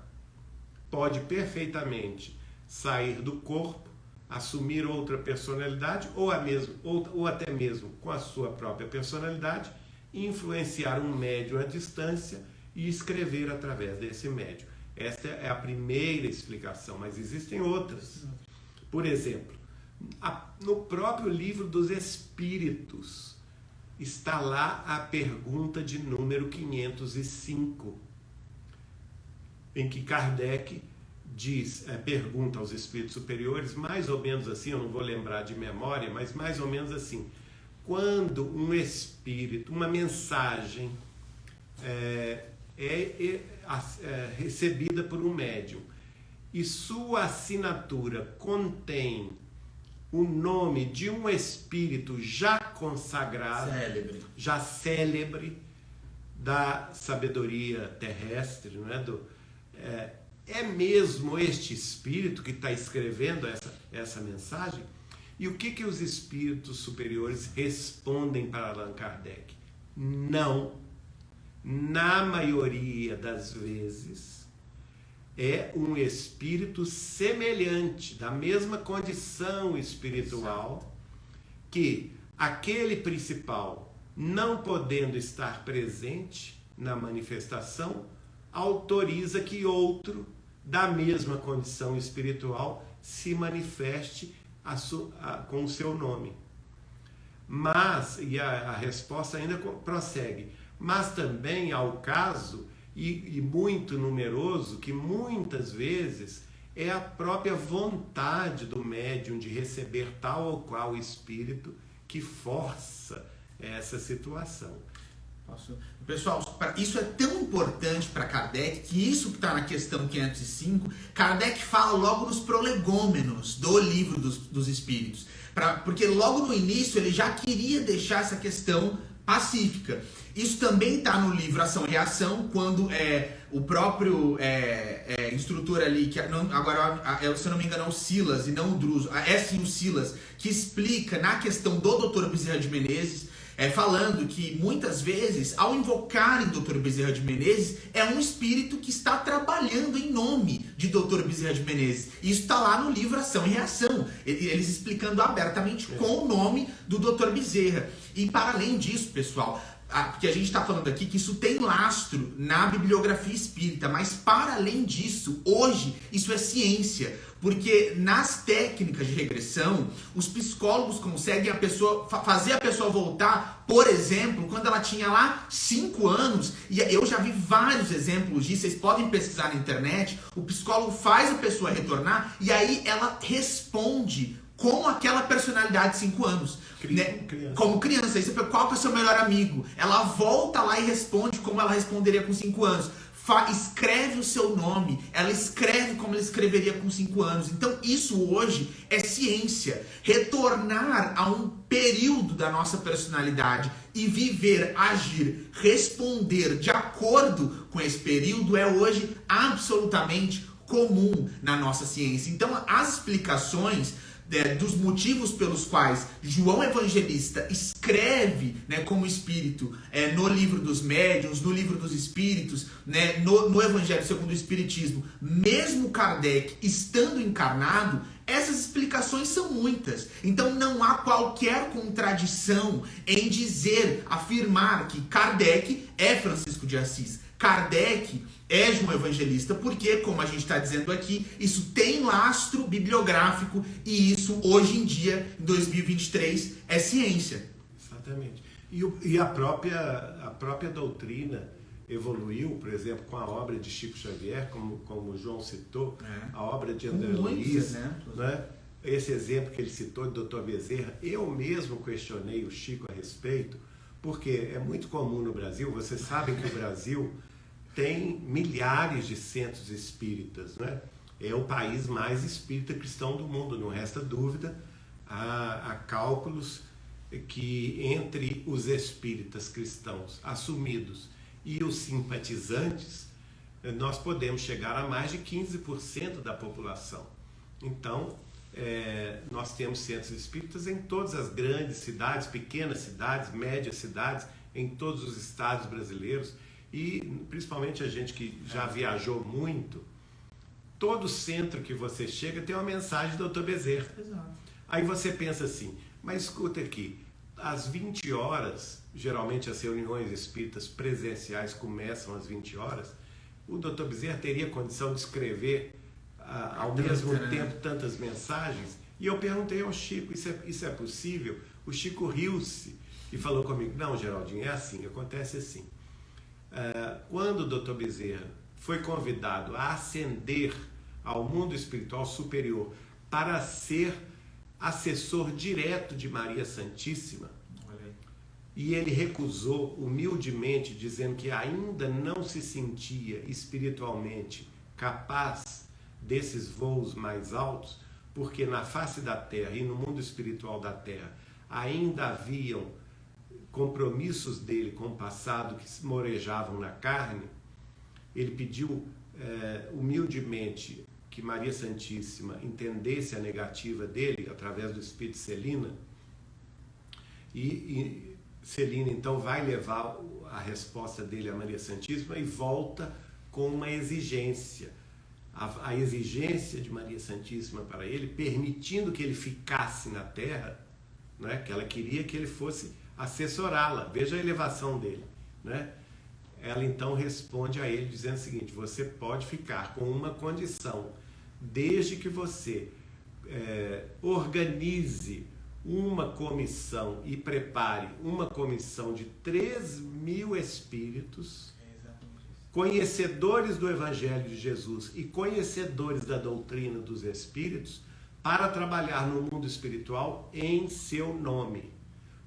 pode perfeitamente sair do corpo, assumir outra personalidade, ou até mesmo com a sua própria personalidade, influenciar um médium à distância e escrever através desse médium. Esta é a primeira explicação, mas existem outras. Por exemplo, no próprio livro dos Espíritos está lá a pergunta de número 505, em que Kardec pergunta aos espíritos superiores, mais ou menos assim, eu não vou lembrar de memória, mas mais ou menos assim: quando um espírito, uma mensagem recebida por um médium e sua assinatura contém o nome de um espírito já consagrado, já célebre da sabedoria terrestre, não é? É mesmo este espírito que está escrevendo essa mensagem? E o que os espíritos superiores respondem para Allan Kardec? Não. Na maioria das vezes, é um espírito semelhante, da mesma condição espiritual, que aquele principal, não podendo estar presente na manifestação, autoriza que outro, da mesma condição espiritual, se manifeste com o seu nome. Mas, e a resposta ainda prossegue, mas também há o caso, e muito numeroso, que muitas vezes é a própria vontade do médium de receber tal ou qual espírito que força essa situação. Pessoal, isso é tão importante para Kardec, que isso que está na questão 505, Kardec fala logo nos prolegômenos do livro dos Espíritos, porque logo no início ele já queria deixar essa questão pacífica. Isso também está no livro Ação e Reação, quando o próprio instrutor ali, que agora, se eu não me engano, é o Silas e não o Druso, sim o Silas, que explica na questão do Dr. Bezerra de Menezes, falando que muitas vezes, ao invocarem Dr. Bezerra de Menezes, é um espírito que está trabalhando em nome de Dr. Bezerra de Menezes. Isso está lá no livro Ação e Reação, eles explicando abertamente com o nome do Dr. Bezerra. E para além disso, pessoal, porque a gente está falando aqui que isso tem lastro na bibliografia espírita, mas para além disso, hoje, isso é ciência. Porque nas técnicas de regressão, os psicólogos conseguem fazer a pessoa voltar, por exemplo, quando ela tinha lá 5 anos, e eu já vi vários exemplos disso, vocês podem pesquisar na internet, o psicólogo faz a pessoa retornar, e aí ela responde com aquela personalidade de 5 anos. Como criança. Aí você pergunta, qual que é o seu melhor amigo? Ela volta lá e responde como ela responderia com 5 anos. Escreve o seu nome, ela escreve como ela escreveria com 5 anos. Então isso hoje é ciência. Retornar a um período da nossa personalidade e viver, agir, responder de acordo com esse período é hoje absolutamente comum na nossa ciência. Então as explicações dos motivos pelos quais João Evangelista escreve, né, como espírito no livro dos médiuns, no livro dos espíritos, né, no Evangelho segundo o Espiritismo, mesmo Kardec estando encarnado, essas explicações são muitas. Então não há qualquer contradição em afirmar que Kardec é Francisco de Assis, Kardec é João Evangelista, porque, como a gente está dizendo aqui, isso tem lastro bibliográfico e isso, hoje em dia, em 2023, é ciência. Exatamente. E a própria doutrina evoluiu, por exemplo, com a obra de Chico Xavier, como o João citou, a obra de André Luiz, né? Esse exemplo que ele citou do Dr. Bezerra, eu mesmo questionei o Chico a respeito, porque é muito comum no Brasil, vocês sabem que o Brasil tem milhares de centros espíritas, né? É o país mais espírita cristão do mundo, não resta dúvida. Há cálculos que entre os espíritas cristãos assumidos e os simpatizantes, nós podemos chegar a mais de 15% da população. Então, nós temos centros espíritas em todas as grandes cidades, pequenas cidades, médias cidades, em todos os estados brasileiros. E principalmente a gente que já viajou muito, todo centro que você chega tem uma mensagem do Dr. Bezerra. Exato. Aí você pensa assim, mas escuta aqui, às 20 horas, geralmente as reuniões espíritas presenciais começam às 20 horas, o Dr. Bezerra teria condição de escrever ao mesmo tempo tantas mensagens? E eu perguntei ao Chico, isso é possível? O Chico riu-se e falou comigo, não, Geraldinho, é assim, acontece assim. Quando o Dr. Bezerra foi convidado a ascender ao mundo espiritual superior para ser assessor direto de Maria Santíssima, e ele recusou humildemente, dizendo que ainda não se sentia espiritualmente capaz desses voos mais altos, porque na face da Terra e no mundo espiritual da Terra ainda haviam compromissos dele com o passado que morejavam na carne. Ele pediu humildemente que Maria Santíssima entendesse a negativa dele através do Espírito Celina, e Celina então vai levar a resposta dele a Maria Santíssima e volta com uma exigência. A exigência de Maria Santíssima para ele, permitindo que ele ficasse na Terra, né? Que ela queria que ele fosse assessorá-la. Veja a elevação dele, né? Ela então responde a ele dizendo o seguinte: você pode ficar com uma condição, desde que você organize uma comissão e prepare uma comissão de 3.000 espíritos, conhecedores do Evangelho de Jesus e conhecedores da doutrina dos espíritos, para trabalhar no mundo espiritual em seu nome.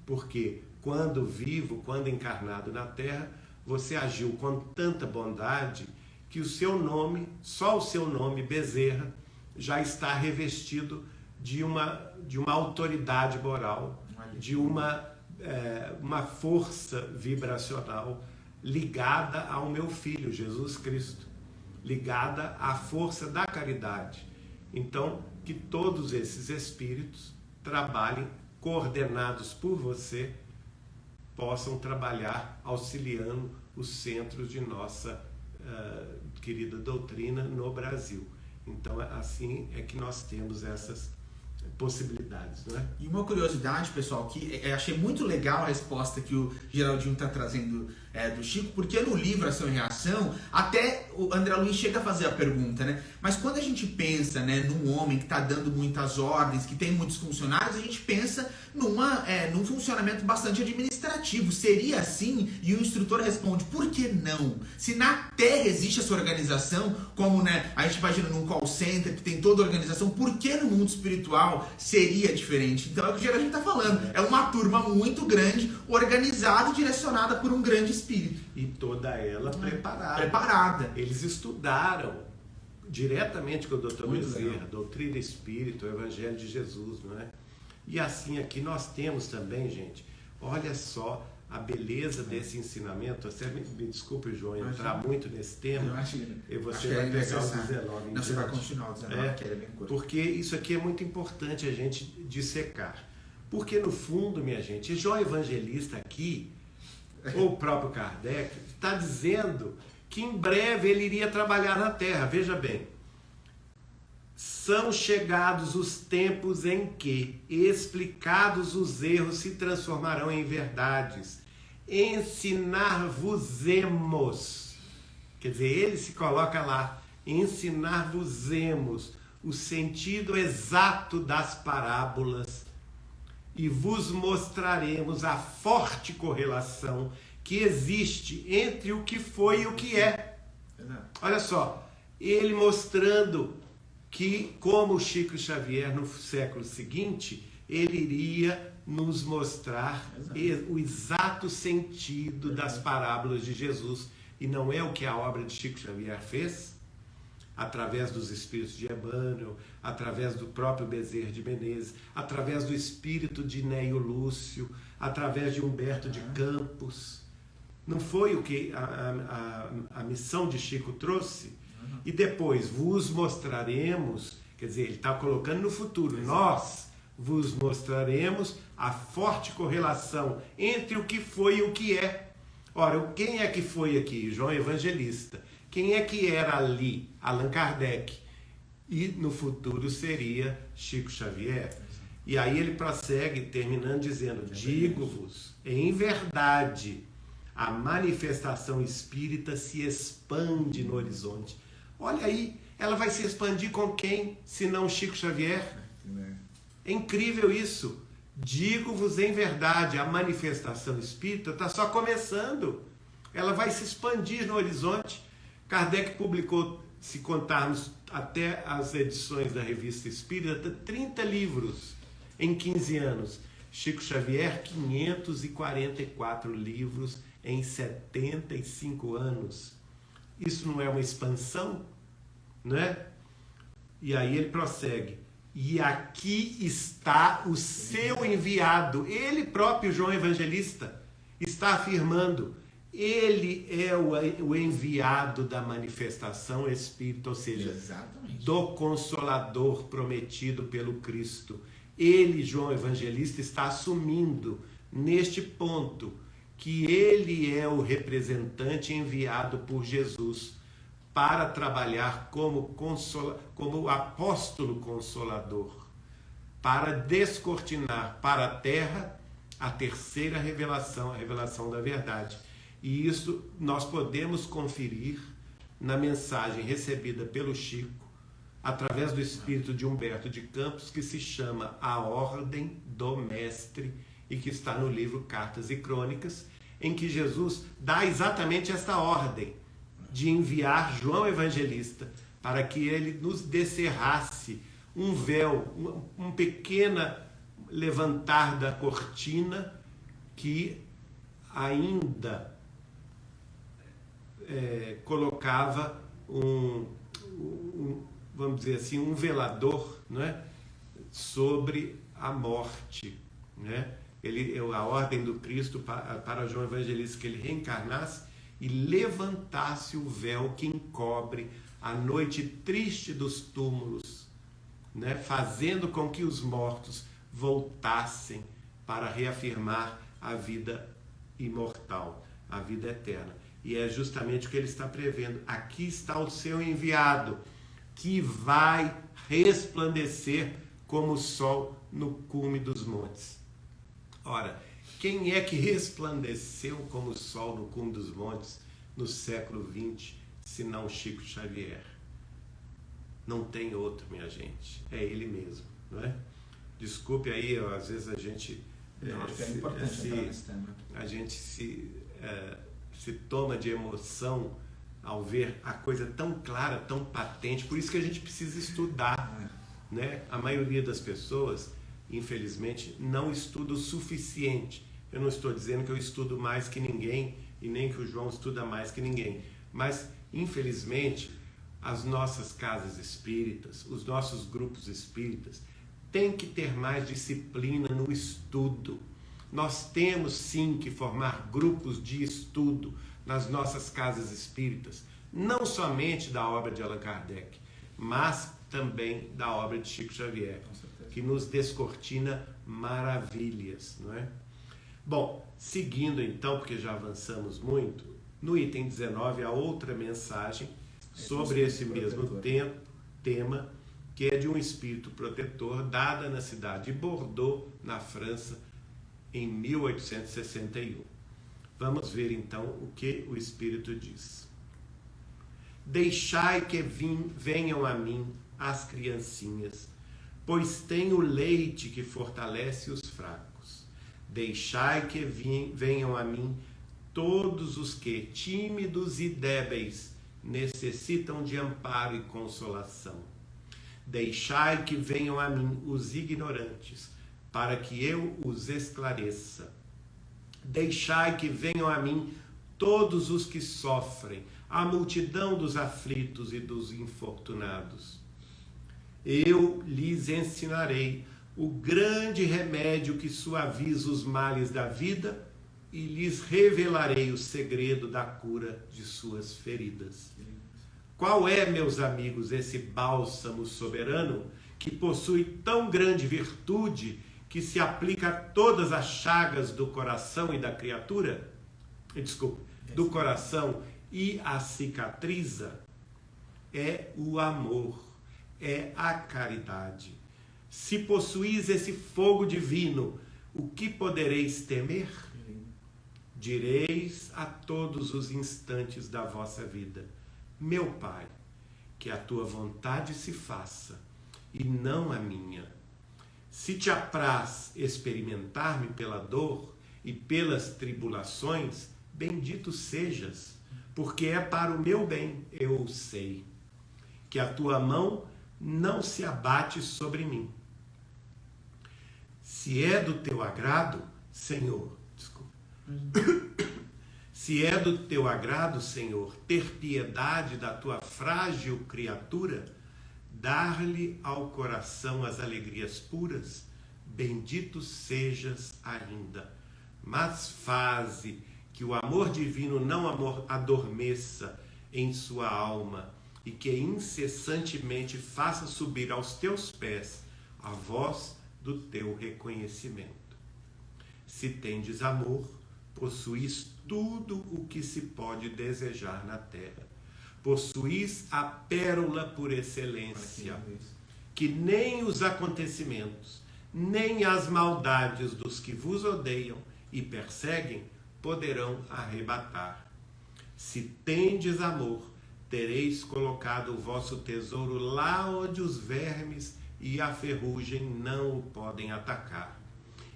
Porque quando vivo, quando encarnado na Terra, você agiu com tanta bondade que o seu nome, só o seu nome, Bezerra, já está revestido de uma autoridade moral, de uma força vibracional ligada ao meu Filho, Jesus Cristo, ligada à força da caridade. Então, que todos esses espíritos trabalhem, coordenados por você, possam trabalhar auxiliando os centros de nossa querida doutrina no Brasil. Então, assim é que nós temos essas possibilidades, não é? E uma curiosidade, pessoal, que eu achei muito legal a resposta que o Geraldinho está trazendo do Chico, porque no livro Ação e Reação, até o André Luiz chega a fazer a pergunta, né? Mas quando a gente pensa, né, num homem que está dando muitas ordens, que tem muitos funcionários, a gente pensa num funcionamento bastante administrativo. Seria assim? E o instrutor responde, por que não? Se na Terra existe essa organização, como, né, a gente imagina num call center que tem toda a organização, por que no mundo espiritual seria diferente? Então é o que o Geraldinho está falando. É uma turma muito grande, organizada e direcionada por um grande espírito. E toda ela preparada. Eles estudaram diretamente com o Dr. Bezerra, doutrina espírita, o Evangelho de Jesus, não é? E assim aqui nós temos também, gente, olha só a beleza desse ensinamento. Você me desculpe, João, entrar muito nesse tema. E você vai pegar os 19. Não, você vai continuar os 19, que ele é bem curto. Porque isso aqui é muito importante a gente dissecar. Porque, no fundo, minha gente, João Evangelista aqui, ou o próprio Kardec, está dizendo que em breve ele iria trabalhar na Terra. Veja bem, são chegados os tempos em que, explicados os erros, se transformarão em verdades. Ensinar-vos-emos. Quer dizer, ele se coloca lá, ensinar-vos-emos o sentido exato das parábolas e vos mostraremos a forte correlação que existe entre o que foi e o que é. Olha só, ele mostrando que, como Chico Xavier no século seguinte, ele iria nos mostrar o exato sentido das parábolas de Jesus. E não é o que a obra de Chico Xavier fez? Através dos espíritos de Emmanuel, através do próprio Bezerra de Menezes, através do espírito de Neio Lúcio, através de Humberto de Campos. Não foi o que a missão de Chico trouxe? E depois, vos mostraremos, quer dizer, ele está colocando no futuro, nós vos mostraremos a forte correlação entre o que foi e o que é. Ora, quem é que foi aqui? João Evangelista. Quem é que era ali? Allan Kardec. E no futuro seria Chico Xavier. E aí ele prossegue, terminando dizendo: digo-vos, em verdade, a manifestação espírita se expande no horizonte. Olha aí, ela vai se expandir com quem, se não Chico Xavier? É incrível isso. Digo-vos em verdade, a manifestação espírita está só começando. Ela vai se expandir no horizonte. Kardec publicou, se contarmos até as edições da Revista Espírita, 30 livros em 15 anos. Chico Xavier, 544 livros em 75 anos. Isso não é uma expansão? Não é? E aí ele prossegue. E aqui está o seu enviado. Ele próprio, João Evangelista, está afirmando. Ele é o enviado da manifestação espírita, ou seja, do Consolador prometido pelo Cristo. Ele, João Evangelista, está assumindo neste ponto que ele é o representante enviado por Jesus para trabalhar como apóstolo consolador, para descortinar para a terra a terceira revelação, a revelação da verdade. E isso nós podemos conferir na mensagem recebida pelo Chico, através do espírito de Humberto de Campos, que se chama A Ordem do Mestre, e que está no livro Cartas e Crônicas, em que Jesus dá exatamente esta ordem de enviar João Evangelista para que ele nos descerrasse um véu, um pequeno levantar da cortina que ainda colocava vamos dizer assim, um velador, não é? Sobre a morte, né? A ordem do Cristo para João Evangelista, que ele reencarnasse e levantasse o véu que encobre a noite triste dos túmulos, né? Fazendo com que os mortos voltassem para reafirmar a vida imortal, a vida eterna. E é justamente o que ele está prevendo. Aqui está o seu enviado, que vai resplandecer como o sol no cume dos montes. Ora, quem é que resplandeceu como o sol no cume dos montes no século XX, se não Chico Xavier? Não tem outro, minha gente. É ele mesmo, não é? Desculpe aí, às vezes a gente... a gente se toma de emoção ao ver a coisa tão clara, tão patente. Por isso que a gente precisa estudar, né? A maioria das pessoas, infelizmente, não estuda o suficiente. Eu não estou dizendo que eu estudo mais que ninguém e nem que o João estuda mais que ninguém. Mas, infelizmente, as nossas casas espíritas, os nossos grupos espíritas, têm que ter mais disciplina no estudo. Nós temos sim que formar grupos de estudo nas nossas casas espíritas, não somente da obra de Allan Kardec, mas também da obra de Chico Xavier, que nos descortina maravilhas, não é? Bom, seguindo então, porque já avançamos muito, no item 19 há outra mensagem sobre esse mesmo tema, que é de um espírito protetor, dada na cidade de Bordeaux, na França, em 1861. Vamos ver então o que o espírito diz. Deixai que venham a mim as criancinhas, pois tenho leite que fortalece os fracos. Deixai que venham a mim todos os que, tímidos e débeis, necessitam de amparo e consolação. Deixai que venham a mim os ignorantes, para que eu os esclareça. Deixai que venham a mim todos os que sofrem, a multidão dos aflitos e dos infortunados. Eu lhes ensinarei o grande remédio que suaviza os males da vida e lhes revelarei o segredo da cura de suas feridas. Qual é, meus amigos, esse bálsamo soberano que possui tão grande virtude que se aplica a todas as chagas do coração e da criatura? Do coração e a cicatriza? É o amor, é a caridade. Se possuís esse fogo divino, o que podereis temer? Direis a todos os instantes da vossa vida: meu Pai, que a tua vontade se faça, e não a minha. Se te apraz experimentar-me pela dor e pelas tribulações, bendito sejas, porque é para o meu bem, eu o sei. Que a tua mão não se abate sobre mim. Se é do teu agrado, Senhor, se é do teu agrado, Senhor, ter piedade da tua frágil criatura, dar-lhe ao coração as alegrias puras, bendito sejas ainda. Mas faze que o amor divino não adormeça em sua alma e que incessantemente faça subir aos teus pés a voz do teu reconhecimento. Se tendes amor, possuís tudo o que se pode desejar na terra. Possuís a pérola por excelência, que nem os acontecimentos, nem as maldades dos que vos odeiam e perseguem poderão arrebatar. Se tendes amor, tereis colocado o vosso tesouro lá onde os vermes e a ferrugem não o podem atacar,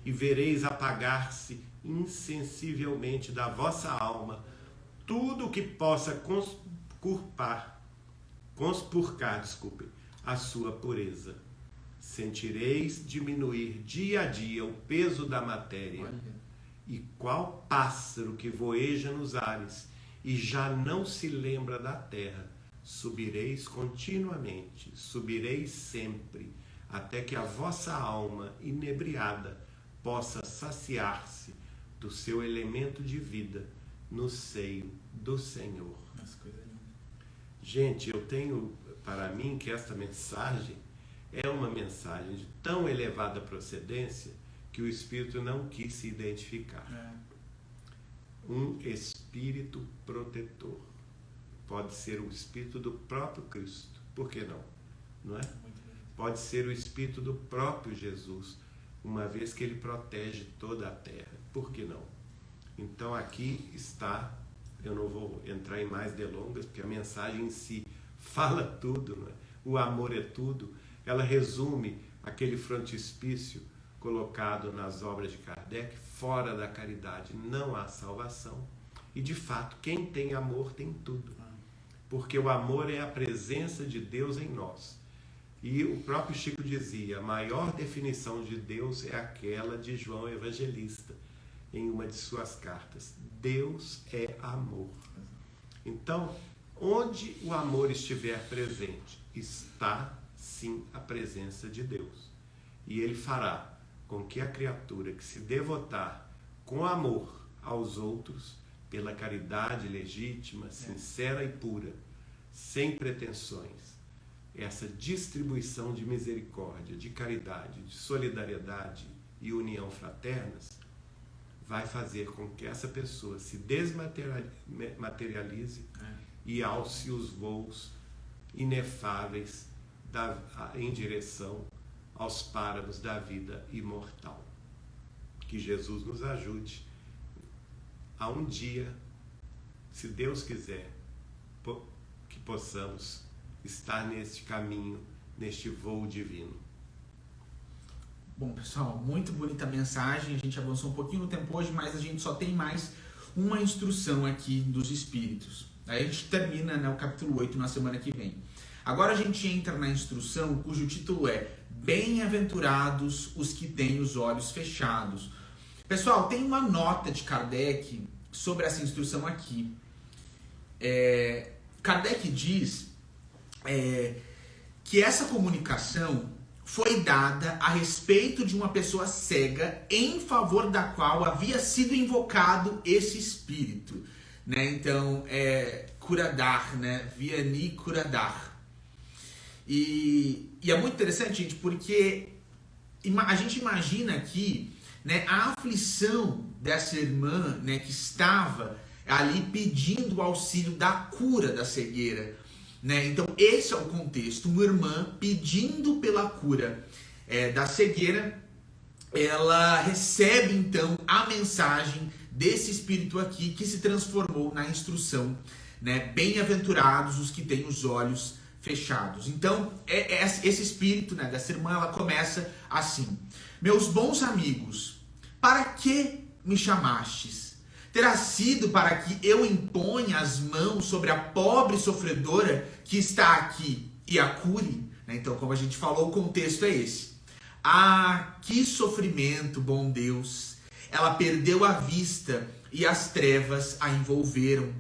e vereis apagar-se insensivelmente da vossa alma tudo o que possa conspurcar a sua pureza. Sentireis diminuir dia a dia o peso da matéria, e qual pássaro que voeja nos ares e já não se lembra da terra, subireis continuamente, subireis sempre, até que a vossa alma inebriada possa saciar-se do seu elemento de vida no seio do Senhor. Gente, eu tenho para mim que esta mensagem é uma mensagem de tão elevada procedência que o Espírito não quis se identificar. Um Espírito protetor. Pode ser o Espírito do próprio Cristo. Por que não? Não é? Pode ser o Espírito do próprio Jesus, uma vez que ele protege toda a terra. Por que não? Então aqui está, eu não vou entrar em mais delongas, porque a mensagem em si fala tudo, não é? O amor é tudo. Ela resume aquele frontispício colocado nas obras de Kardec: fora da caridade não há salvação. E de fato, quem tem amor tem tudo, porque o amor é a presença de Deus em nós. E o próprio Chico dizia: a maior definição de Deus é aquela de João Evangelista, em uma de suas cartas: Deus é amor. Então, onde o amor estiver presente, está sim a presença de Deus. E ele fará com que a criatura que se devotar com amor aos outros, pela caridade legítima, sincera e pura, sem pretensões, essa distribuição de misericórdia, de caridade, de solidariedade e união fraternas, vai fazer com que essa pessoa se desmaterialize e alce os voos inefáveis em direção aos páramos da vida imortal. Que Jesus nos ajude a um dia, se Deus quiser, que possamos estar neste caminho, neste voo divino. Bom, pessoal, muito bonita a mensagem. A gente avançou um pouquinho no tempo hoje, mas a gente só tem mais uma instrução aqui dos Espíritos. Aí a gente termina, né, o capítulo 8 na semana que vem. Agora a gente entra na instrução cujo título é Bem-aventurados os que têm os olhos fechados. Pessoal, tem uma nota de Kardec sobre essa instrução aqui. Kardec diz que essa comunicação foi dada a respeito de uma pessoa cega em favor da qual havia sido invocado esse espírito, né? Então, Curadar, né? Vianney Curadar. E é muito interessante, gente, porque a gente imagina aqui, né, a aflição dessa irmã, né, que estava ali pedindo o auxílio da cura da cegueira. Né? Então esse é o contexto, uma irmã pedindo pela cura da cegueira, ela recebe então a mensagem desse espírito aqui que se transformou na instrução, né? Bem-aventurados os que têm os olhos fechados. Então esse espírito, né, dessa irmã, ela começa assim: meus bons amigos, para que me chamastes? Terá sido para que eu imponha as mãos sobre a pobre sofredora que está aqui e a cure? Então, como a gente falou, o contexto é esse. Ah, que sofrimento, bom Deus! Ela perdeu a vista e as trevas a envolveram.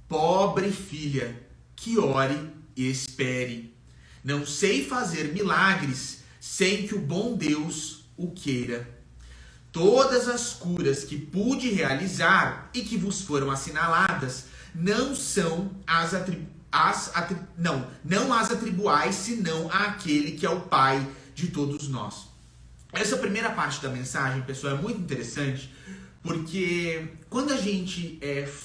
Pobre filha, que ore e espere. Não sei fazer milagres sem que o bom Deus o queira. Todas as curas que pude realizar e que vos foram assinaladas não as atribuais senão àquele que é o Pai de todos nós. Essa primeira parte da mensagem, pessoal, é muito interessante, porque quando a gente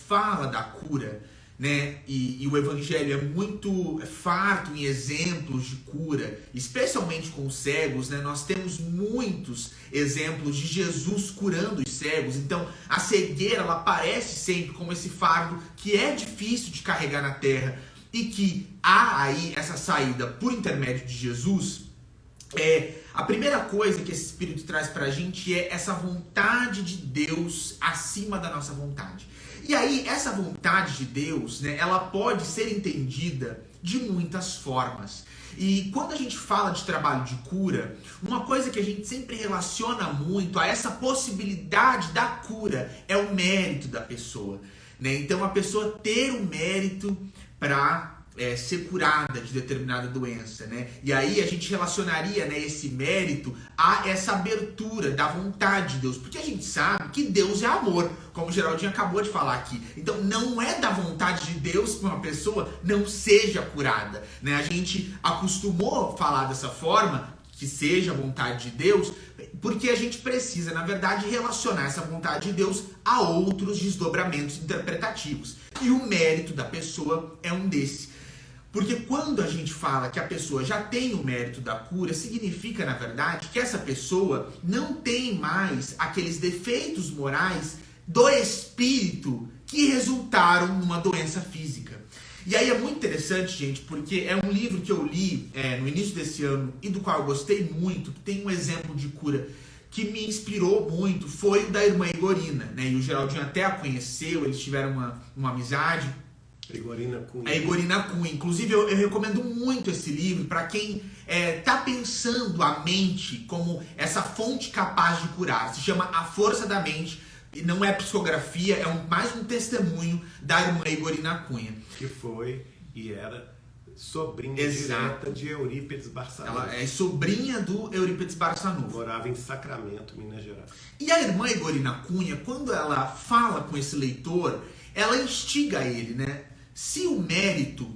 fala da cura, né, e o Evangelho é muito farto em exemplos de cura, especialmente com os cegos, né, nós temos muitos exemplos de Jesus curando os cegos. Então a cegueira, ela aparece sempre como esse fardo que é difícil de carregar na terra e que há aí essa saída por intermédio de Jesus. A primeira coisa que esse Espírito traz pra gente é essa vontade de Deus acima da nossa vontade. E aí, essa vontade de Deus, né, ela pode ser entendida de muitas formas. E quando a gente fala de trabalho de cura, uma coisa que a gente sempre relaciona muito a essa possibilidade da cura é o mérito da pessoa, né? Então, a pessoa ter o mérito para ser curada de determinada doença, né? E aí a gente relacionaria, né, esse mérito a essa abertura da vontade de Deus, porque a gente sabe que Deus é amor, como o Geraldinho acabou de falar aqui. Então não é da vontade de Deus que uma pessoa não seja curada, né? A gente acostumou falar dessa forma, que seja a vontade de Deus, porque a gente precisa, na verdade, relacionar essa vontade de Deus a outros desdobramentos interpretativos. E o mérito da pessoa é um desses. Porque quando a gente fala que a pessoa já tem o mérito da cura, significa, na verdade, que essa pessoa não tem mais aqueles defeitos morais do espírito que resultaram numa doença física. E aí é muito interessante, gente, porque é um livro que eu li no início desse ano e do qual eu gostei muito, que tem um exemplo de cura que me inspirou muito, foi o da irmã Igorina, né? E o Geraldinho até a conheceu, eles tiveram uma amizade. A Igorina Cunha. Inclusive, eu recomendo muito esse livro para quem está pensando a mente como essa fonte capaz de curar. Se chama A Força da Mente. E não é psicografia, é mais um testemunho da irmã Igorina Cunha. Que foi e era sobrinha Exato. direta de Eurípides Barçanufo. Ela é sobrinha do Eurípides Barçanufo. Morava em Sacramento, Minas Gerais. E a irmã Egorina Cunha, quando ela fala com esse leitor, ela instiga ele, né? Se o mérito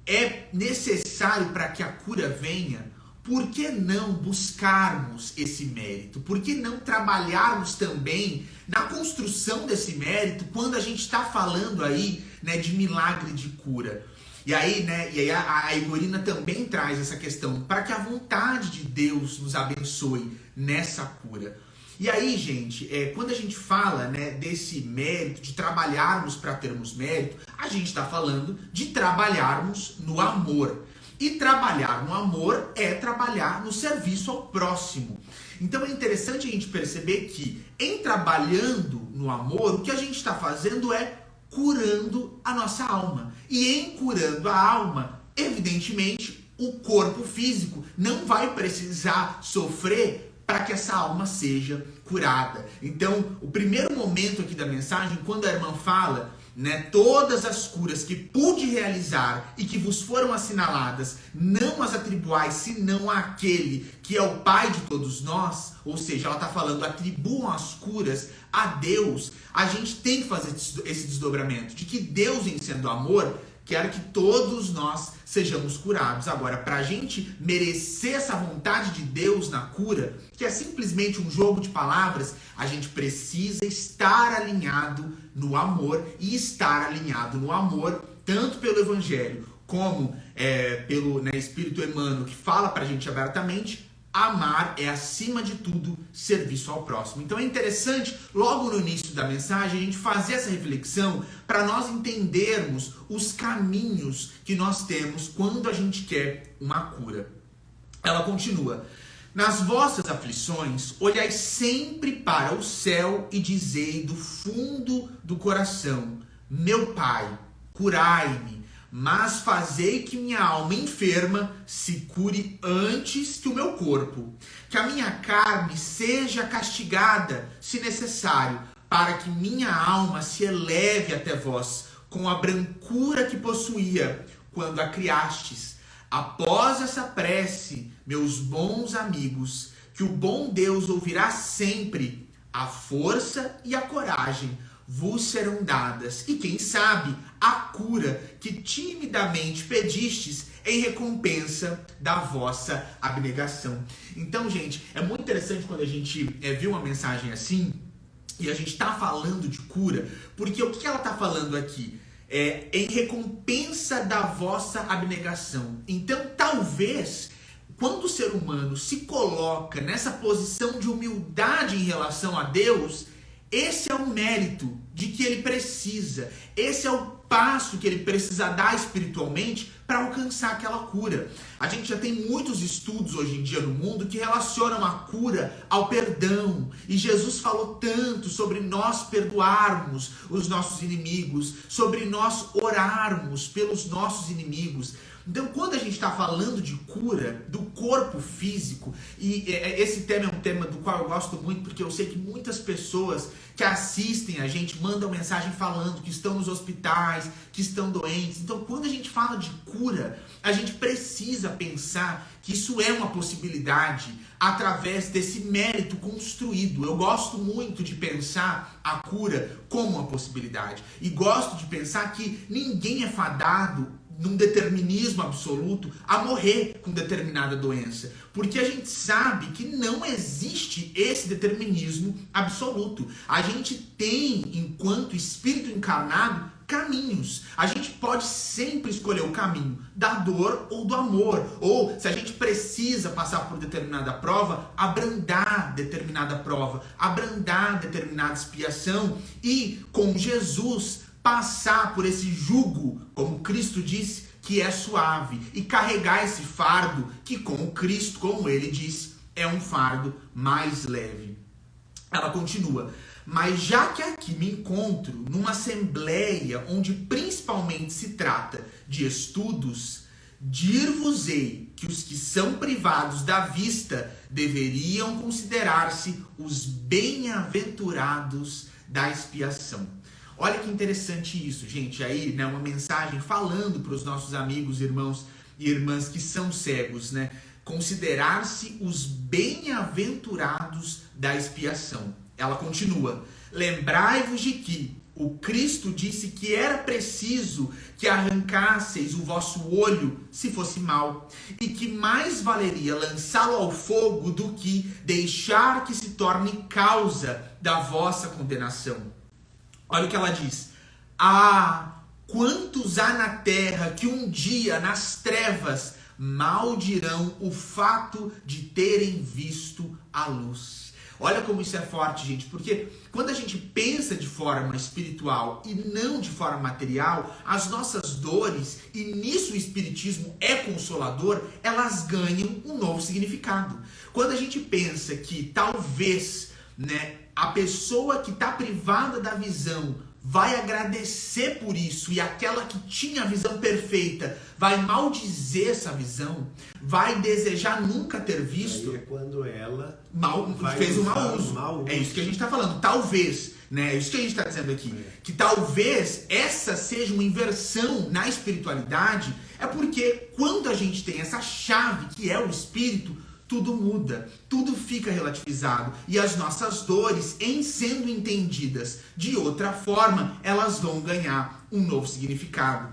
é necessário para que a cura venha, por que não buscarmos esse mérito? Por que não trabalharmos também na construção desse mérito quando a gente está falando aí, né, de milagre de cura? E aí, né, a Egorina também traz essa questão para que a vontade de Deus nos abençoe nessa cura. E aí, gente, quando a gente fala, né, desse mérito, de trabalharmos para termos mérito, a gente está falando de trabalharmos no amor. E trabalhar no amor é trabalhar no serviço ao próximo. Então é interessante a gente perceber que, em trabalhando no amor, o que a gente está fazendo é curando a nossa alma. E em curando a alma, evidentemente, o corpo físico não vai precisar sofrer para que essa alma seja curada. Então, o primeiro momento aqui da mensagem, quando a irmã fala, né, todas as curas que pude realizar e que vos foram assinaladas, não as atribuais, senão àquele que é o Pai de todos nós, ou seja, ela está falando, atribuam as curas a Deus. A gente tem que fazer esse desdobramento, de que Deus, em sendo amor, quer que todos nós sejamos curados. Agora, para a gente merecer essa vontade de Deus na cura, que é simplesmente um jogo de palavras, a gente precisa estar alinhado no amor, e estar alinhado no amor, tanto pelo Evangelho, como pelo, né, Espírito Emmanuel, que fala para a gente abertamente. Amar é, acima de tudo, serviço ao próximo. Então é interessante, logo no início da mensagem, a gente fazer essa reflexão para nós entendermos os caminhos que nós temos quando a gente quer uma cura. Ela continua: nas vossas aflições, olhai sempre para o céu e dizei do fundo do coração: meu Pai, curai-me. Mas fazei que minha alma enferma se cure antes que o meu corpo, que a minha carne seja castigada, se necessário, para que minha alma se eleve até vós, com a brancura que possuía quando a criastes. Após essa prece, meus bons amigos, que o bom Deus ouvirá sempre, a força e a coragem vos serão dadas, e quem sabe, a cura que timidamente pedistes em recompensa da vossa abnegação. Então, gente, é muito interessante quando a gente viu uma mensagem assim, e a gente está falando de cura, porque o que ela está falando aqui? Em recompensa da vossa abnegação. Então, talvez, quando o ser humano se coloca nessa posição de humildade em relação a Deus, esse é o mérito de que ele precisa. Esse é o passo que ele precisa dar espiritualmente para alcançar aquela cura. A gente já tem muitos estudos hoje em dia no mundo que relacionam a cura ao perdão. E Jesus falou tanto sobre nós perdoarmos os nossos inimigos, sobre nós orarmos pelos nossos inimigos. Então, quando a gente está falando de cura do corpo físico, e esse tema é um tema do qual eu gosto muito, porque eu sei que muitas pessoas que assistem a gente mandam mensagem falando que estão nos hospitais, que estão doentes. Então, quando a gente fala de cura, a gente precisa pensar que isso é uma possibilidade através desse mérito construído. Eu gosto muito de pensar a cura como uma possibilidade. E gosto de pensar que ninguém é fadado num determinismo absoluto a morrer com determinada doença, porque a gente sabe que não existe esse determinismo absoluto. A gente tem, enquanto espírito encarnado, caminhos. A gente pode sempre escolher o caminho da dor ou do amor, ou se a gente precisa passar por determinada prova, abrandar determinada prova, abrandar determinada expiação e, com Jesus, passar por esse jugo, como Cristo disse, que é suave, e carregar esse fardo que com Cristo, como ele disse, é um fardo mais leve. Ela continua: mas já que aqui me encontro numa assembleia onde principalmente se trata de estudos, dir-vos-ei que os que são privados da vista deveriam considerar-se os bem-aventurados da expiação. Olha que interessante isso, gente. Aí, né, uma mensagem falando para os nossos amigos, irmãos e irmãs que são cegos, né? Considerar-se os bem-aventurados da expiação. Ela continua: lembrai-vos de que o Cristo disse que era preciso que arrancasseis o vosso olho se fosse mau, e que mais valeria lançá-lo ao fogo do que deixar que se torne causa da vossa condenação. Olha o que ela diz: ah, quantos há na terra que um dia nas trevas maldirão o fato de terem visto a luz. Olha como isso é forte, gente, porque quando a gente pensa de forma espiritual e não de forma material, as nossas dores, e nisso o Espiritismo é consolador, elas ganham um novo significado. Quando a gente pensa que talvez, né, a pessoa que está privada da visão vai agradecer por isso, e aquela que tinha a visão perfeita vai maldizer essa visão, vai desejar nunca ter visto. Aí é quando ela fez um mau uso. É isso que a gente está falando. Talvez, né? É isso que a gente está dizendo aqui. Que talvez essa seja uma inversão na espiritualidade, é porque quando a gente tem essa chave que é o espírito, tudo muda, tudo fica relativizado, e as nossas dores, em sendo entendidas de outra forma, elas vão ganhar um novo significado.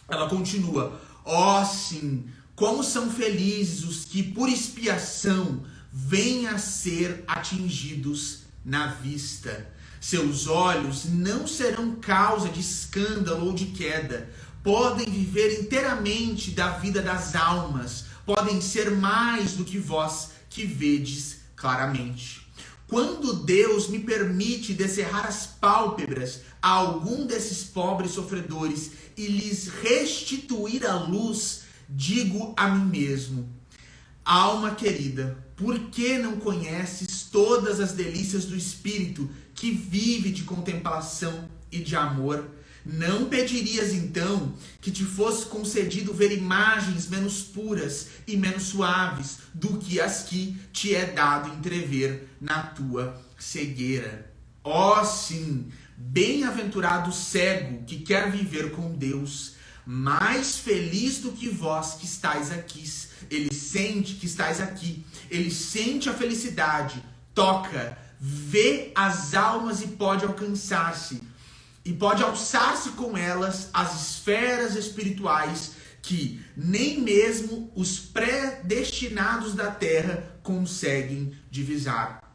Ela continua: ó sim, como são felizes os que por expiação vêm a ser atingidos na vista. Seus olhos não serão causa de escândalo ou de queda, podem viver inteiramente da vida das almas, podem ser mais do que vós que vedes claramente. Quando Deus me permite descerrar as pálpebras a algum desses pobres sofredores e lhes restituir a luz, digo a mim mesmo: alma querida, por que não conheces todas as delícias do Espírito que vive de contemplação e de amor? Não pedirias então que te fosse concedido ver imagens menos puras e menos suaves do que as que te é dado entrever na tua cegueira? Ó sim, bem-aventurado o cego que quer viver com Deus, mais feliz do que vós que estáis aqui. Ele sente que estáis aqui, ele sente a felicidade, toca, vê as almas e pode alcançar-se. E pode alçar-se com elas as esferas espirituais que nem mesmo os predestinados da terra conseguem divisar.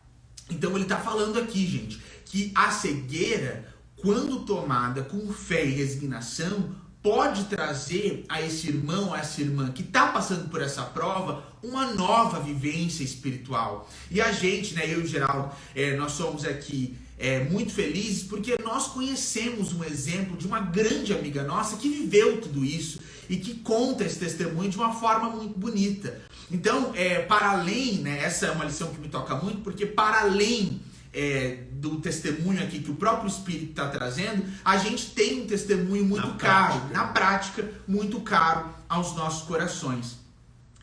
Então ele está falando aqui, gente, que a cegueira, quando tomada com fé e resignação, pode trazer a esse irmão, a essa irmã que está passando por essa prova, uma nova vivência espiritual. E a gente, né, eu e o Geraldo, nós somos aqui muito felizes porque nós conhecemos um exemplo de uma grande amiga nossa que viveu tudo isso e que conta esse testemunho de uma forma muito bonita. Então, para além, né, essa é uma lição que me toca muito, porque para além do testemunho aqui que o próprio Espírito está trazendo, a gente tem um testemunho muito caro, na prática, muito caro aos nossos corações.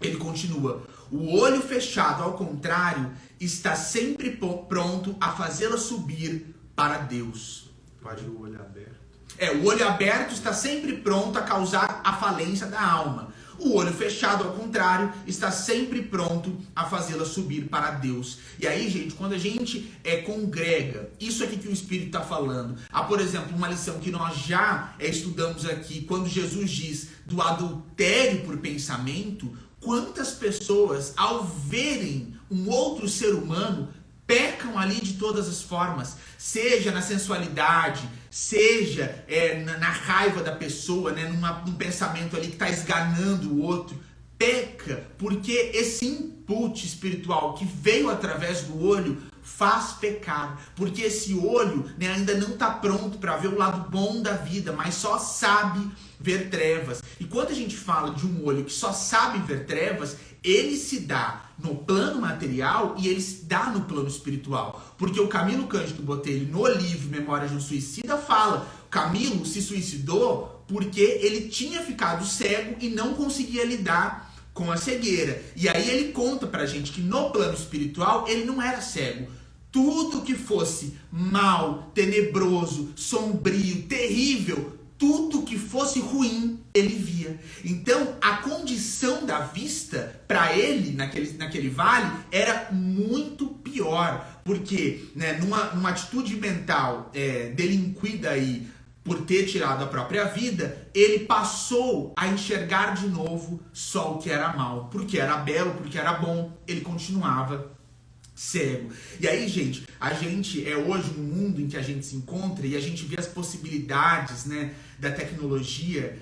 Ele continua: o olho fechado, ao contrário, está sempre pronto a fazê-la subir para Deus. Pode o olho aberto. O olho aberto está sempre pronto a causar a falência da alma. O olho fechado, ao contrário, está sempre pronto a fazê-la subir para Deus. E aí, gente, quando a gente congrega, isso aqui que o Espírito está falando. Por exemplo, uma lição que nós já estudamos aqui, quando Jesus diz do adultério por pensamento, quantas pessoas, ao verem um outro ser humano, pecam ali de todas as formas, seja na sensualidade, seja na raiva da pessoa, né, num pensamento ali que está esganando o outro. Peca porque esse input espiritual que veio através do olho faz pecar, porque esse olho, né, ainda não está pronto para ver o lado bom da vida, mas só sabe ver trevas. E quando a gente fala de um olho que só sabe ver trevas, ele se dá no plano material e ele se dá no plano espiritual. Porque o Camilo Cândido Botelho, no livro Memórias de um Suicida, fala: Camilo se suicidou porque ele tinha ficado cego e não conseguia lidar com a cegueira. E aí ele conta pra gente que no plano espiritual ele não era cego. Tudo que fosse mal, tenebroso, sombrio, terrível, tudo que fosse ruim ele via. Então a condição da vista para ele naquele vale era muito pior, porque, né, numa atitude mental delinquida aí por ter tirado a própria vida, ele passou a enxergar de novo só o que era mal, porque era belo, porque era bom, ele continuava cego. E aí, gente, a gente é hoje um mundo em que a gente se encontra e a gente vê as possibilidades, né, da tecnologia,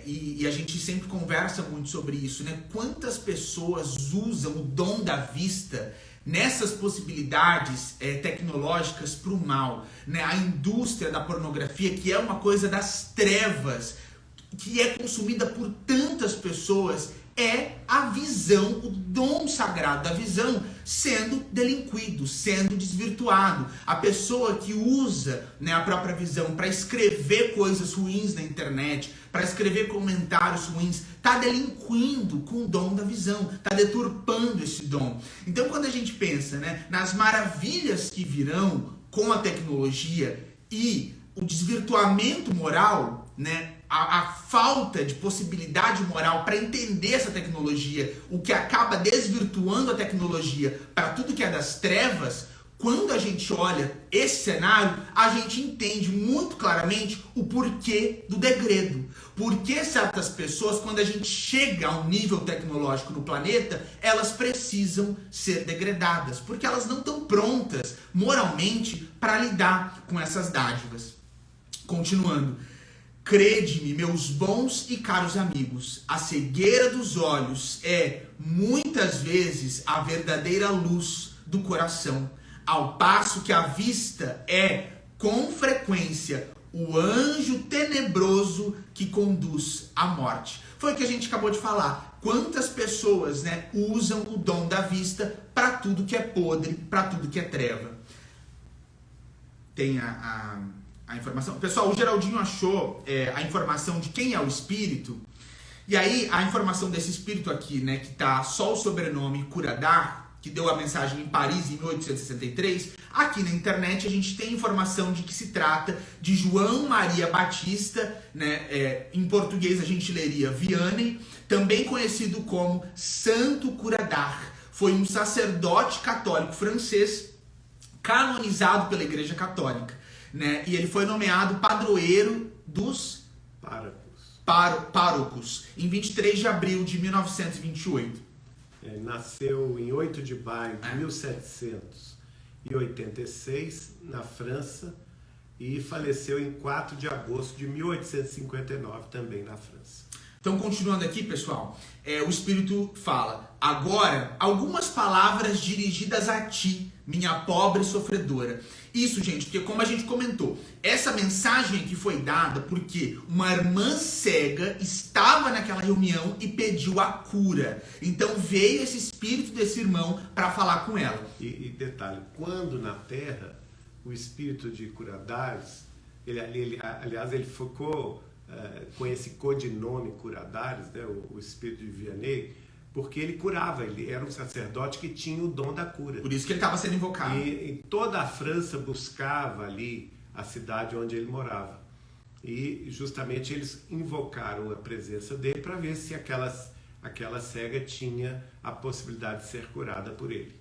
e a gente sempre conversa muito sobre isso, né? Quantas pessoas usam o dom da vista nessas possibilidades tecnológicas para o mal, né? A indústria da pornografia, que é uma coisa das trevas, que é consumida por tantas pessoas, é a visão, o dom sagrado da visão sendo delinquido, sendo desvirtuado. A pessoa que usa, né, a própria visão para escrever coisas ruins na internet, para escrever comentários ruins, está delinquindo com o dom da visão, está deturpando esse dom. Então, quando a gente pensa, né, nas maravilhas que virão com a tecnologia e o desvirtuamento moral, né, a falta de possibilidade moral para entender essa tecnologia, o que acaba desvirtuando a tecnologia para tudo que é das trevas, quando a gente olha esse cenário, a gente entende muito claramente o porquê do degredo. Porque certas pessoas, quando a gente chega a um nível tecnológico no planeta, elas precisam ser degradadas, porque elas não estão prontas moralmente para lidar com essas dádivas. Continuando. Crede-me, meus bons e caros amigos, a cegueira dos olhos é, muitas vezes, a verdadeira luz do coração, ao passo que a vista é, com frequência, o anjo tenebroso que conduz à morte. Foi o que a gente acabou de falar. Quantas pessoas, né, usam o dom da vista para tudo que é podre, para tudo que é treva. Tem a informação. Pessoal, o Geraldinho achou a informação de quem é o espírito. E aí, a informação desse espírito aqui, né, que tá só o sobrenome Curadar, que deu a mensagem em Paris em 1863, aqui na internet a gente tem informação de que se trata de João Maria Batista, né, em português a gente leria Vianney, também conhecido como Santo Curadar. Foi um sacerdote católico francês canonizado pela Igreja Católica. Né? E ele foi nomeado padroeiro dos párocos em 23 de abril de 1928. Nasceu em 8 de maio de 1786 na França e faleceu em 4 de agosto de 1859 também na França. Então, continuando aqui, pessoal, o Espírito fala: agora, algumas palavras dirigidas a ti, minha pobre sofredora. Isso, gente, porque como a gente comentou, essa mensagem que foi dada porque uma irmã cega estava naquela reunião e pediu a cura. Então veio esse espírito desse irmão para falar com ela. E detalhe, quando na Terra, o espírito de Curadares, ele ficou com esse codinome Curadares, né, o espírito de Vianney, porque ele curava, ele era um sacerdote que tinha o dom da cura. Por isso que ele estava sendo invocado. E toda a França buscava ali a cidade onde ele morava. E justamente eles invocaram a presença dele para ver se aquela cega tinha a possibilidade de ser curada por ele.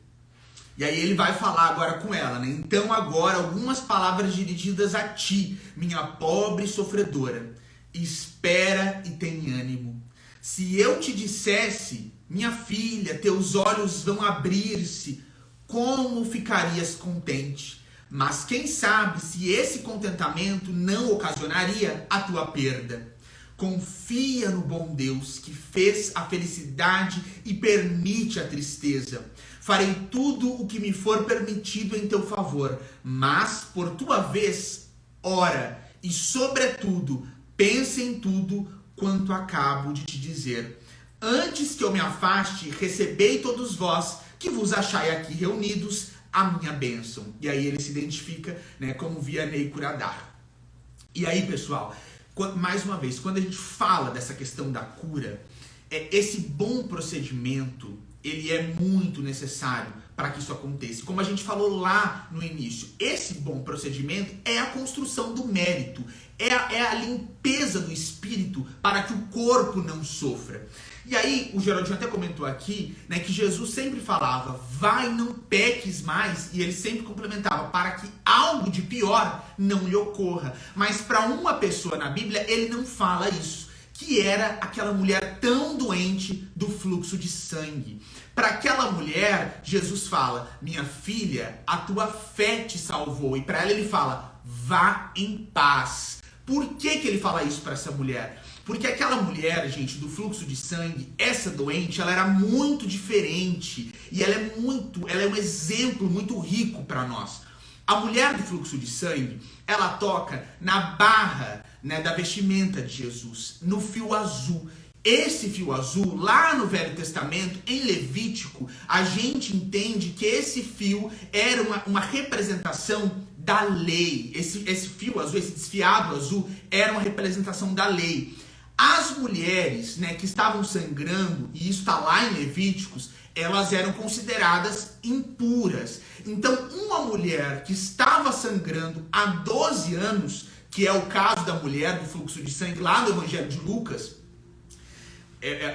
E aí ele vai falar agora com ela, né? Então agora algumas palavras dirigidas a ti, minha pobre sofredora. Espera e tem ânimo. Se eu te dissesse, minha filha, teus olhos vão abrir-se, como ficarias contente? Mas quem sabe se esse contentamento não ocasionaria a tua perda? Confia no bom Deus que fez a felicidade e permite a tristeza. Farei tudo o que me for permitido em teu favor, mas por tua vez, ora e sobretudo, pensa em tudo quanto acabo de te dizer. Antes que eu me afaste, recebei todos vós, que vos achai aqui reunidos, a minha bênção. E aí ele se identifica, né, como Vianney Curadar. E aí, pessoal, mais uma vez, quando a gente fala dessa questão da cura, esse bom procedimento, ele é muito necessário para que isso aconteça. Como a gente falou lá no início, esse bom procedimento é a construção do mérito, é a limpeza do espírito para que o corpo não sofra. E aí, o Geraldinho até comentou aqui, né, que Jesus sempre falava, vai, não peques mais, e ele sempre complementava, para que algo de pior não lhe ocorra. Mas para uma pessoa na Bíblia, ele não fala isso, que era aquela mulher tão doente do fluxo de sangue. Para aquela mulher, Jesus fala, minha filha, a tua fé te salvou. E para ela ele fala, vá em paz. Por que ele fala isso para essa mulher? Porque aquela mulher, gente, do fluxo de sangue, essa doente, ela era muito diferente. E ela é um exemplo muito rico para nós. A mulher do fluxo de sangue, ela toca na barra, né, da vestimenta de Jesus, no fio azul. Esse fio azul, lá no Velho Testamento, em Levítico, a gente entende que esse fio era uma representação da lei. Esse fio azul, esse desfiado azul, era uma representação da lei. As mulheres, né, que estavam sangrando, e isso está lá em Levíticos, elas eram consideradas impuras. Então, uma mulher que estava sangrando há 12 anos, que é o caso da mulher do fluxo de sangue lá no Evangelho de Lucas,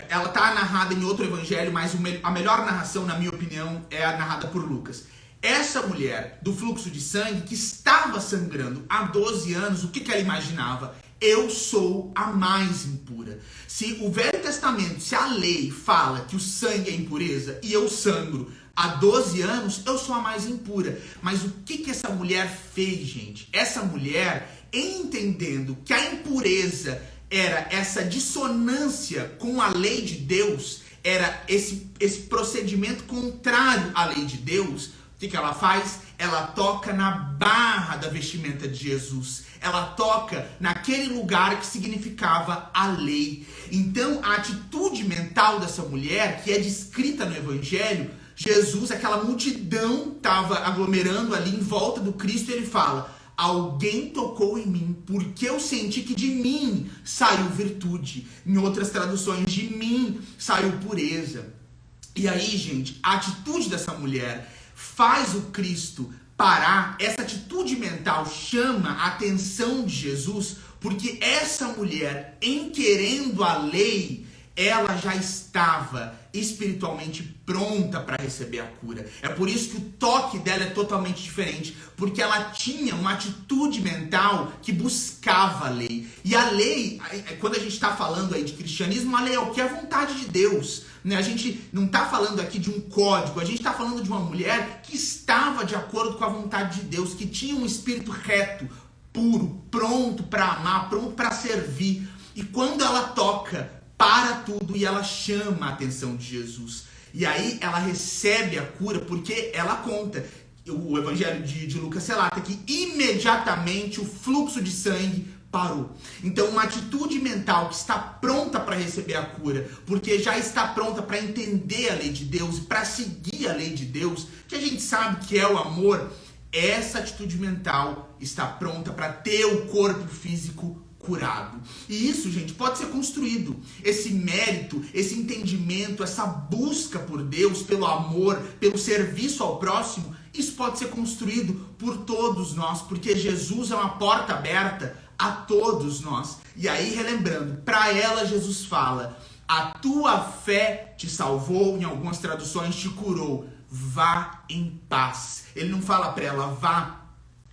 ela está narrada em outro evangelho, mas a melhor narração, na minha opinião, é a narrada por Lucas. Essa mulher do fluxo de sangue que estava sangrando há 12 anos, o que ela imaginava? Eu sou a mais impura. Se o Velho Testamento, se a lei fala que o sangue é impureza e eu sangro há 12 anos, eu sou a mais impura. Mas o que essa mulher fez, gente? Essa mulher, entendendo que a impureza era essa dissonância com a lei de Deus, era esse procedimento contrário à lei de Deus, o que ela faz? Ela toca na barra da vestimenta de Jesus. Ela toca naquele lugar que significava a lei. Então, a atitude mental dessa mulher, que é descrita no Evangelho, Jesus, aquela multidão estava aglomerando ali em volta do Cristo, e ele fala, alguém tocou em mim, porque eu senti que de mim saiu virtude. Em outras traduções, de mim saiu pureza. E aí, gente, a atitude dessa mulher faz o Cristo parar. Essa atitude mental chama a atenção de Jesus, porque essa mulher, em querendo a lei, ela já estava espiritualmente pronta para receber a cura. É por isso que o toque dela é totalmente diferente, porque ela tinha uma atitude mental que buscava a lei. E a lei, quando a gente está falando aí de cristianismo, a lei é o que? É a vontade de Deus. A gente não está falando aqui de um código, a gente está falando de uma mulher que estava de acordo com a vontade de Deus, que tinha um espírito reto, puro, pronto para amar, pronto para servir. E quando ela toca, para tudo e ela chama a atenção de Jesus. E aí ela recebe a cura, porque ela conta, o Evangelho de Lucas relata que imediatamente o fluxo de sangue parou. Então, uma atitude mental que está pronta para receber a cura, porque já está pronta para entender a lei de Deus, para seguir a lei de Deus, que a gente sabe que é o amor, essa atitude mental está pronta para ter o corpo físico curado. E isso, gente, pode ser construído. Esse mérito, esse entendimento, essa busca por Deus, pelo amor, pelo serviço ao próximo, isso pode ser construído por todos nós, porque Jesus é uma porta aberta a todos nós. E aí, relembrando, para ela Jesus fala, a tua fé te salvou, em algumas traduções te curou, vá em paz. Ele não fala para ela, vá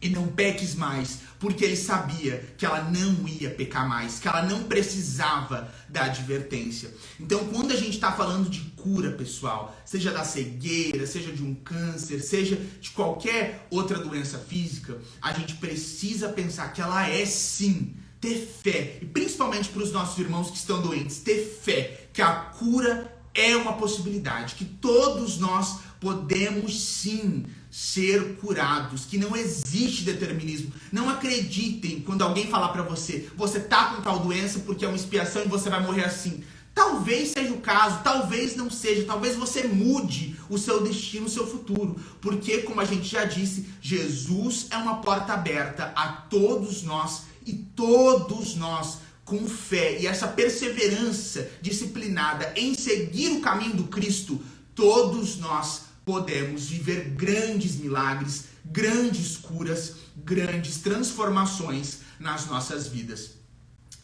e não peques mais, porque ele sabia que ela não ia pecar mais, que ela não precisava da advertência. Então, quando a gente está falando de cura, pessoal, seja da cegueira, seja de um câncer, seja de qualquer outra doença física, a gente precisa pensar que ela é sim, ter fé, e principalmente para os nossos irmãos que estão doentes, ter fé, que a cura é uma possibilidade, que todos nós podemos sim ser curados, que não existe determinismo. Não acreditem quando alguém falar pra você, você tá com tal doença porque é uma expiação e você vai morrer assim. Talvez seja o caso, talvez não seja, talvez você mude o seu destino, o seu futuro, porque, como a gente já disse, Jesus é uma porta aberta a todos nós, e todos nós, com fé e essa perseverança disciplinada em seguir o caminho do Cristo, todos nós podemos viver grandes milagres, grandes curas, grandes transformações nas nossas vidas.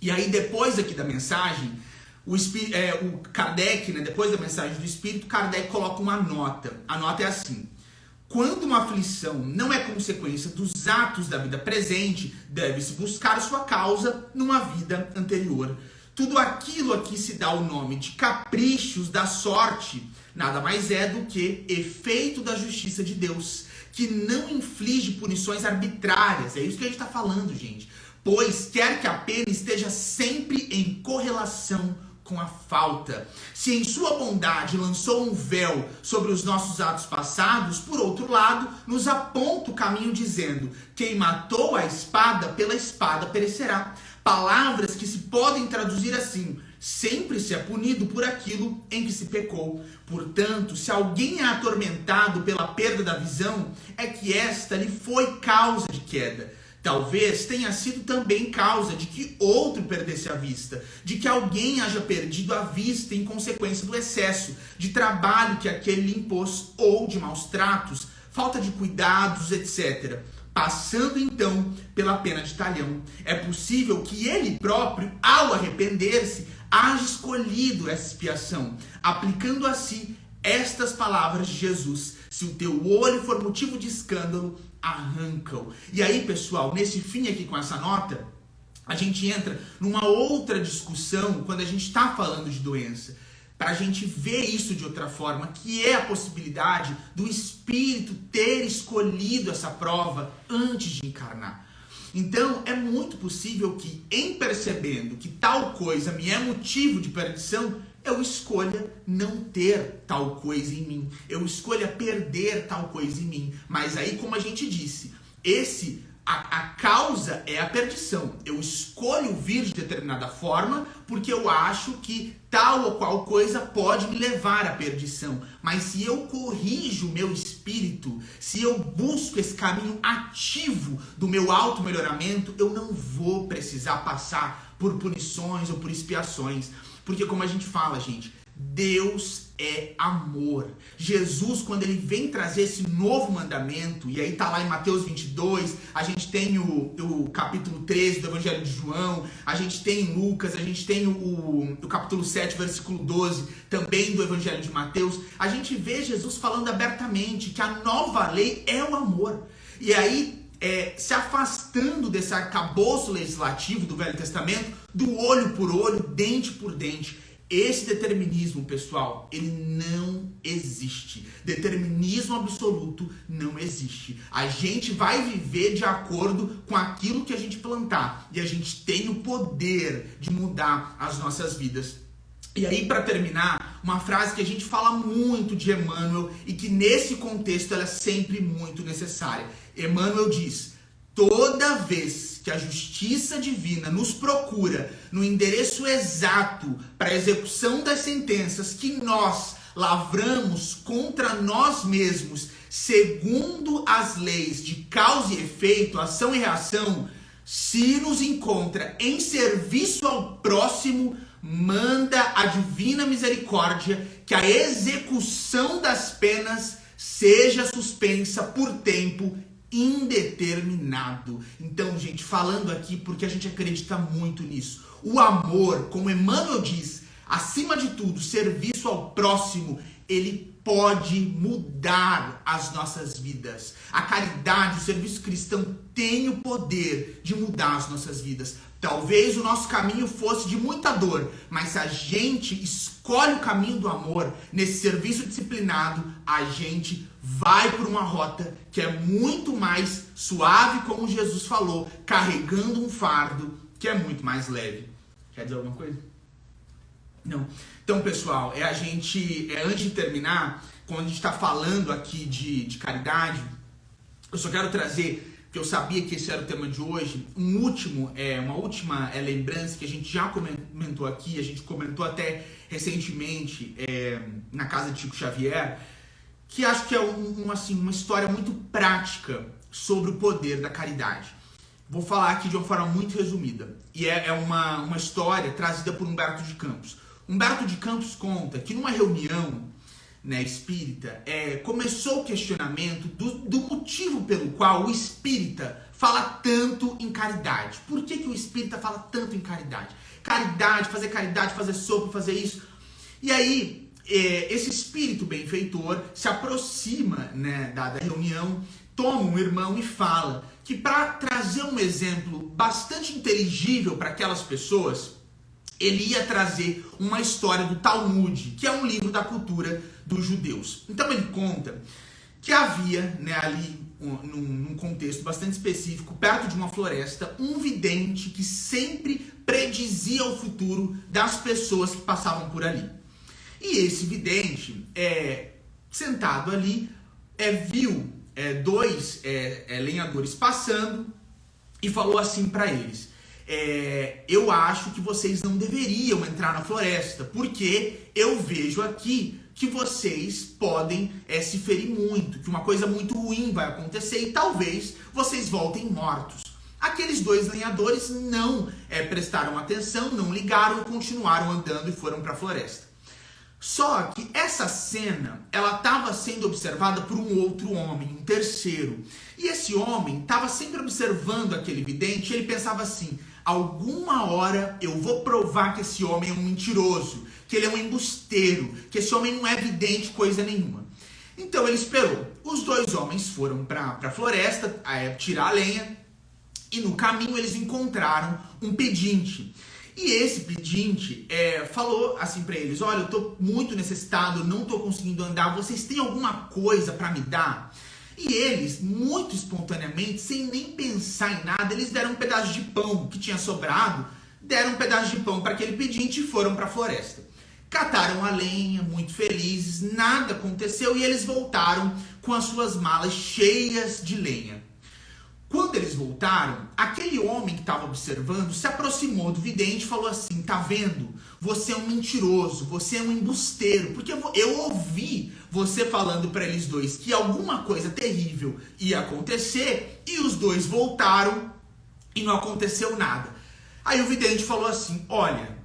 E aí, depois aqui da mensagem, o Kardec, depois da mensagem do Espírito, Kardec coloca uma nota. A nota é assim: quando uma aflição não é consequência dos atos da vida presente, deve-se buscar sua causa numa vida anterior. Tudo aquilo a que se dá o nome de caprichos da sorte, nada mais é do que efeito da justiça de Deus, que não inflige punições arbitrárias. É isso que a gente está falando, gente. Pois quer que a pena esteja sempre em correlação com a falta. Se em sua bondade lançou um véu sobre os nossos atos passados, por outro lado, nos aponta o caminho dizendo: quem matou a espada, pela espada perecerá. Palavras que se podem traduzir assim: sempre se é punido por aquilo em que se pecou. Portanto, se alguém é atormentado pela perda da visão, é que esta lhe foi causa de queda. Talvez tenha sido também causa de que outro perdesse a vista, de que alguém haja perdido a vista em consequência do excesso de trabalho que aquele lhe impôs, ou de maus tratos, falta de cuidados, etc. Passando então pela pena de talhão, é possível que ele próprio, ao arrepender-se, haja escolhido essa expiação, aplicando a si estas palavras de Jesus: se o teu olho for motivo de escândalo, arranca-o. E aí, pessoal, nesse fim aqui com essa nota, a gente entra numa outra discussão quando a gente está falando de doença, para a gente ver isso de outra forma, que é a possibilidade do espírito ter escolhido essa prova antes de encarnar. Então, é muito possível que, em percebendo que tal coisa me é motivo de perdição, eu escolha não ter tal coisa em mim. Eu escolha perder tal coisa em mim. Mas aí, como a gente disse, a causa é a perdição. Eu escolho vir de determinada forma porque eu acho que tal ou qual coisa pode me levar à perdição. Mas se eu corrijo o meu espírito, se eu busco esse caminho ativo do meu auto-melhoramento, eu não vou precisar passar por punições ou por expiações. Porque, como a gente fala, gente, Deus é amor. Jesus, quando ele vem trazer esse novo mandamento, e aí tá lá em Mateus 22, a gente tem o capítulo 13 do Evangelho de João, a gente tem em Lucas, a gente tem o capítulo 7, versículo 12, também do Evangelho de Mateus, a gente vê Jesus falando abertamente que a nova lei é o amor. E aí, se afastando desse arcabouço legislativo do Velho Testamento, do olho por olho, dente por dente. Esse determinismo, pessoal, ele não existe. Determinismo absoluto não existe. A gente vai viver de acordo com aquilo que a gente plantar. E a gente tem o poder de mudar as nossas vidas. E aí, para terminar, uma frase que a gente fala muito de Emmanuel e que nesse contexto ela é sempre muito necessária. Emmanuel diz: toda vez que a justiça divina nos procura no endereço exato para a execução das sentenças que nós lavramos contra nós mesmos, segundo as leis de causa e efeito, ação e reação, se nos encontra em serviço ao próximo, manda a divina misericórdia que a execução das penas seja suspensa por tempo indeterminado. Então, gente, falando aqui porque a gente acredita muito nisso. O amor, como Emmanuel diz, acima de tudo, serviço ao próximo, ele pode mudar as nossas vidas. A caridade, o serviço cristão tem o poder de mudar as nossas vidas. Talvez o nosso caminho fosse de muita dor, mas se a gente escolhe o caminho do amor, nesse serviço disciplinado, a gente vai por uma rota que é muito mais suave, como Jesus falou, carregando um fardo que é muito mais leve. Quer dizer alguma coisa? Não. Então, pessoal, antes de terminar, quando a gente está falando aqui de caridade, eu só quero trazer, que eu sabia que esse era o tema de hoje, uma última lembrança que a gente já comentou aqui, a gente comentou até recentemente na casa de Chico Xavier, que acho que é uma história muito prática sobre o poder da caridade. Vou falar aqui de uma forma muito resumida. E é uma história trazida por Humberto de Campos. Humberto de Campos conta que numa reunião né, espírita, começou o questionamento do motivo pelo qual o espírita fala tanto em caridade. Por que o espírita fala tanto em caridade? Caridade, fazer sopa, fazer isso. E aí, esse espírito benfeitor se aproxima, né, da reunião, toma um irmão e fala que para trazer um exemplo bastante inteligível para aquelas pessoas, ele ia trazer uma história do Talmud, que é um livro da cultura dos judeus. Então ele conta que havia, né, ali, num contexto bastante específico, perto de uma floresta, um vidente que sempre predizia o futuro das pessoas que passavam por ali. E esse vidente, sentado ali, viu dois lenhadores passando e falou assim para eles: eu acho que vocês não deveriam entrar na floresta, porque eu vejo aqui que vocês podem se ferir muito, que uma coisa muito ruim vai acontecer e talvez vocês voltem mortos. Aqueles dois lenhadores não prestaram atenção, não ligaram e continuaram andando e foram para a floresta. Só que essa cena, ela estava sendo observada por um outro homem, um terceiro. E esse homem estava sempre observando aquele vidente e ele pensava assim: alguma hora eu vou provar que esse homem é um mentiroso, que ele é um embusteiro, que esse homem não é vidente coisa nenhuma. Então ele esperou. Os dois homens foram para a floresta tirar a lenha e no caminho eles encontraram um pedinte. E esse pedinte falou assim para eles: olha, eu estou muito necessitado, não estou conseguindo andar, vocês têm alguma coisa para me dar? E eles, muito espontaneamente, sem nem pensar em nada, eles deram um pedaço de pão que tinha sobrado, deram um pedaço de pão para aquele pedinte e foram para a floresta. Cataram a lenha, muito felizes, nada aconteceu e eles voltaram com as suas malas cheias de lenha. Quando eles voltaram, aquele homem que estava observando se aproximou do vidente e falou assim: tá vendo? Você é um mentiroso, você é um embusteiro, porque eu ouvi você falando para eles dois que alguma coisa terrível ia acontecer e os dois voltaram e não aconteceu nada. Aí o vidente falou assim: olha,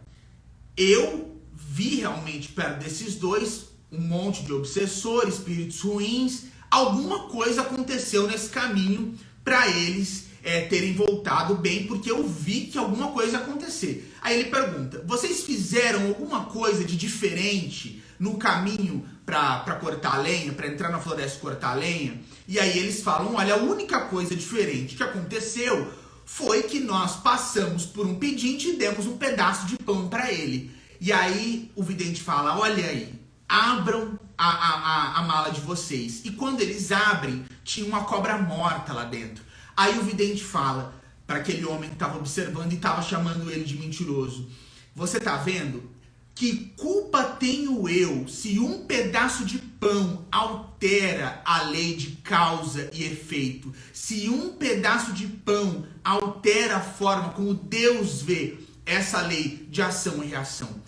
eu vi realmente perto desses dois um monte de obsessores, espíritos ruins, alguma coisa aconteceu nesse caminho para eles terem voltado bem, porque eu vi que alguma coisa ia acontecer. Aí ele pergunta: vocês fizeram alguma coisa de diferente no caminho para cortar a lenha, para entrar na floresta e cortar a lenha? E aí eles falam: olha, a única coisa diferente que aconteceu foi que nós passamos por um pedinte e demos um pedaço de pão para ele. E aí o vidente fala: olha aí, abram a mala de vocês. E quando eles abrem, tinha uma cobra morta lá dentro. Aí o vidente fala para aquele homem que estava observando e estava chamando ele de mentiroso: você tá vendo? Que culpa tenho eu se um pedaço de pão altera a lei de causa e efeito? Se um pedaço de pão altera a forma como Deus vê essa lei de ação e reação?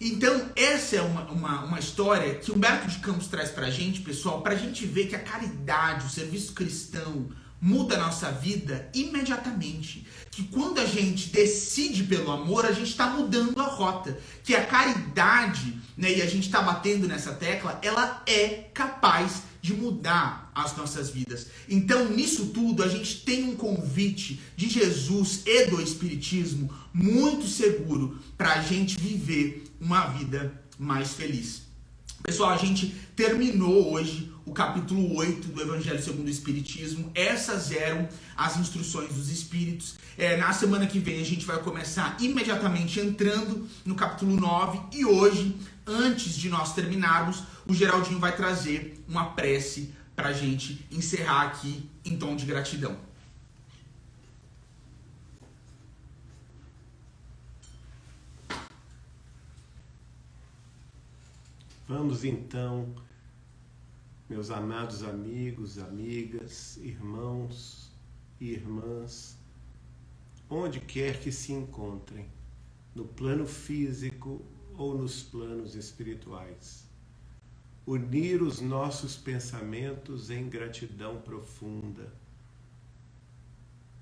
Então, essa é uma história que Humberto de Campos traz pra gente, pessoal, pra gente ver que a caridade, o serviço cristão, muda a nossa vida imediatamente. Que quando a gente decide pelo amor, a gente está mudando a rota. Que a caridade, né, e a gente está batendo nessa tecla, ela é capaz de mudar as nossas vidas. Então, nisso tudo, a gente tem um convite de Jesus e do Espiritismo muito seguro para a gente viver uma vida mais feliz. Pessoal, a gente terminou hoje o capítulo 8 do Evangelho segundo o Espiritismo. Essas eram as instruções dos Espíritos. Na semana que vem a gente vai começar imediatamente entrando no capítulo 9. E hoje, antes de nós terminarmos, o Geraldinho vai trazer uma prece para a gente encerrar aqui em tom de gratidão. Vamos então, meus amados amigos, amigas, irmãos e irmãs, onde quer que se encontrem, no plano físico ou nos planos espirituais, unir os nossos pensamentos em gratidão profunda,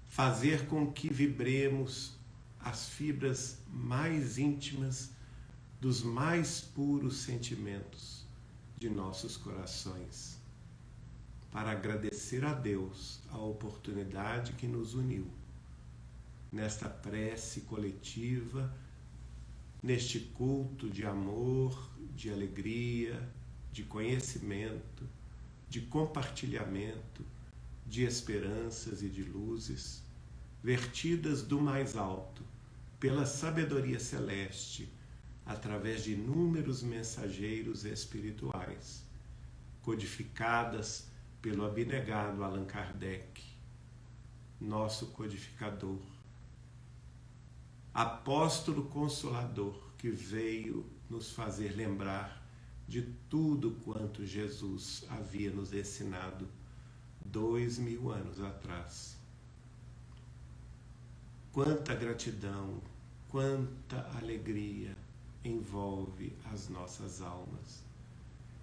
fazer com que vibremos as fibras mais íntimas dos mais puros sentimentos de nossos corações, para agradecer a Deus a oportunidade que nos uniu nesta prece coletiva, neste culto de amor, de alegria, de conhecimento, de compartilhamento, de esperanças e de luzes, vertidas do mais alto, pela sabedoria celeste, através de inúmeros mensageiros espirituais, codificadas pelo abnegado Allan Kardec, nosso codificador, apóstolo consolador que veio nos fazer lembrar de tudo quanto Jesus havia nos ensinado 2000 anos atrás. Quanta gratidão, quanta alegria envolve as nossas almas,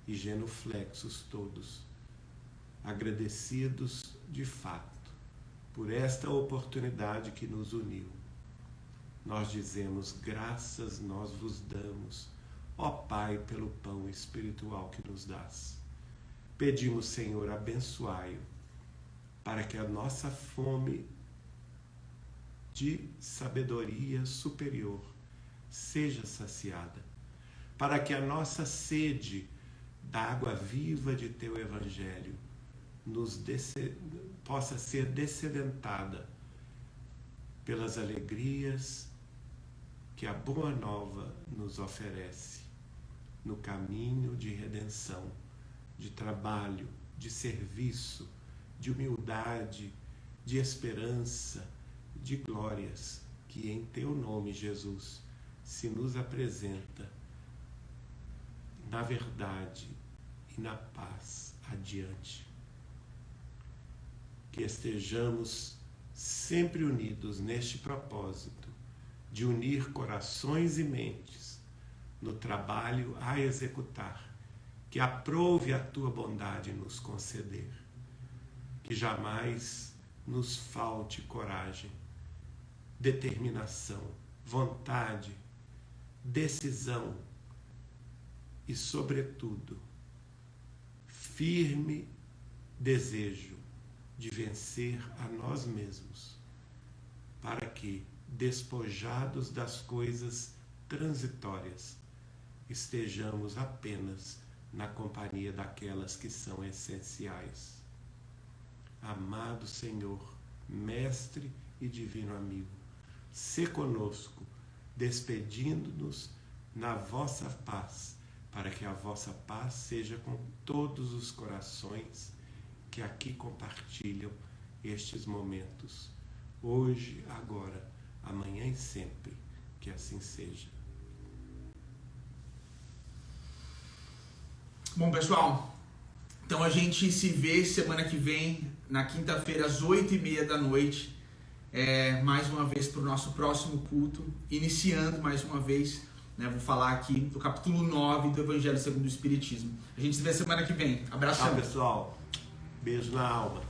e genuflexos todos, agradecidos de fato por esta oportunidade que nos uniu. Nós dizemos: graças nós vos damos, ó Pai, pelo pão espiritual que nos dás. Pedimos, Senhor, abençoai-o, para que a nossa fome de sabedoria superior seja saciada, para que a nossa sede da água viva de Teu Evangelho possa ser dessedentada pelas alegrias que a Boa Nova nos oferece no caminho de redenção, de trabalho, de serviço, de humildade, de esperança, de glórias, que em Teu nome, Jesus, se nos apresenta na verdade e na paz adiante. Que estejamos sempre unidos neste propósito de unir corações e mentes no trabalho a executar, que aprouve a Tua bondade nos conceder, que jamais nos falte coragem, determinação, vontade, decisão e, sobretudo, firme desejo de vencer a nós mesmos, para que, despojados das coisas transitórias, estejamos apenas na companhia daquelas que são essenciais. Amado Senhor, Mestre e Divino Amigo, sê conosco, despedindo-nos na vossa paz, para que a vossa paz seja com todos os corações que aqui compartilham estes momentos, hoje, agora, amanhã e sempre, que assim seja. Bom, pessoal, então a gente se vê semana que vem, na quinta-feira, às 8h30 da noite, mais uma vez para o nosso próximo culto, iniciando mais uma vez, né, vou falar aqui do capítulo 9 do Evangelho segundo o Espiritismo. A gente se vê semana que vem. Abração. Tchau, pessoal. Beijo na alma.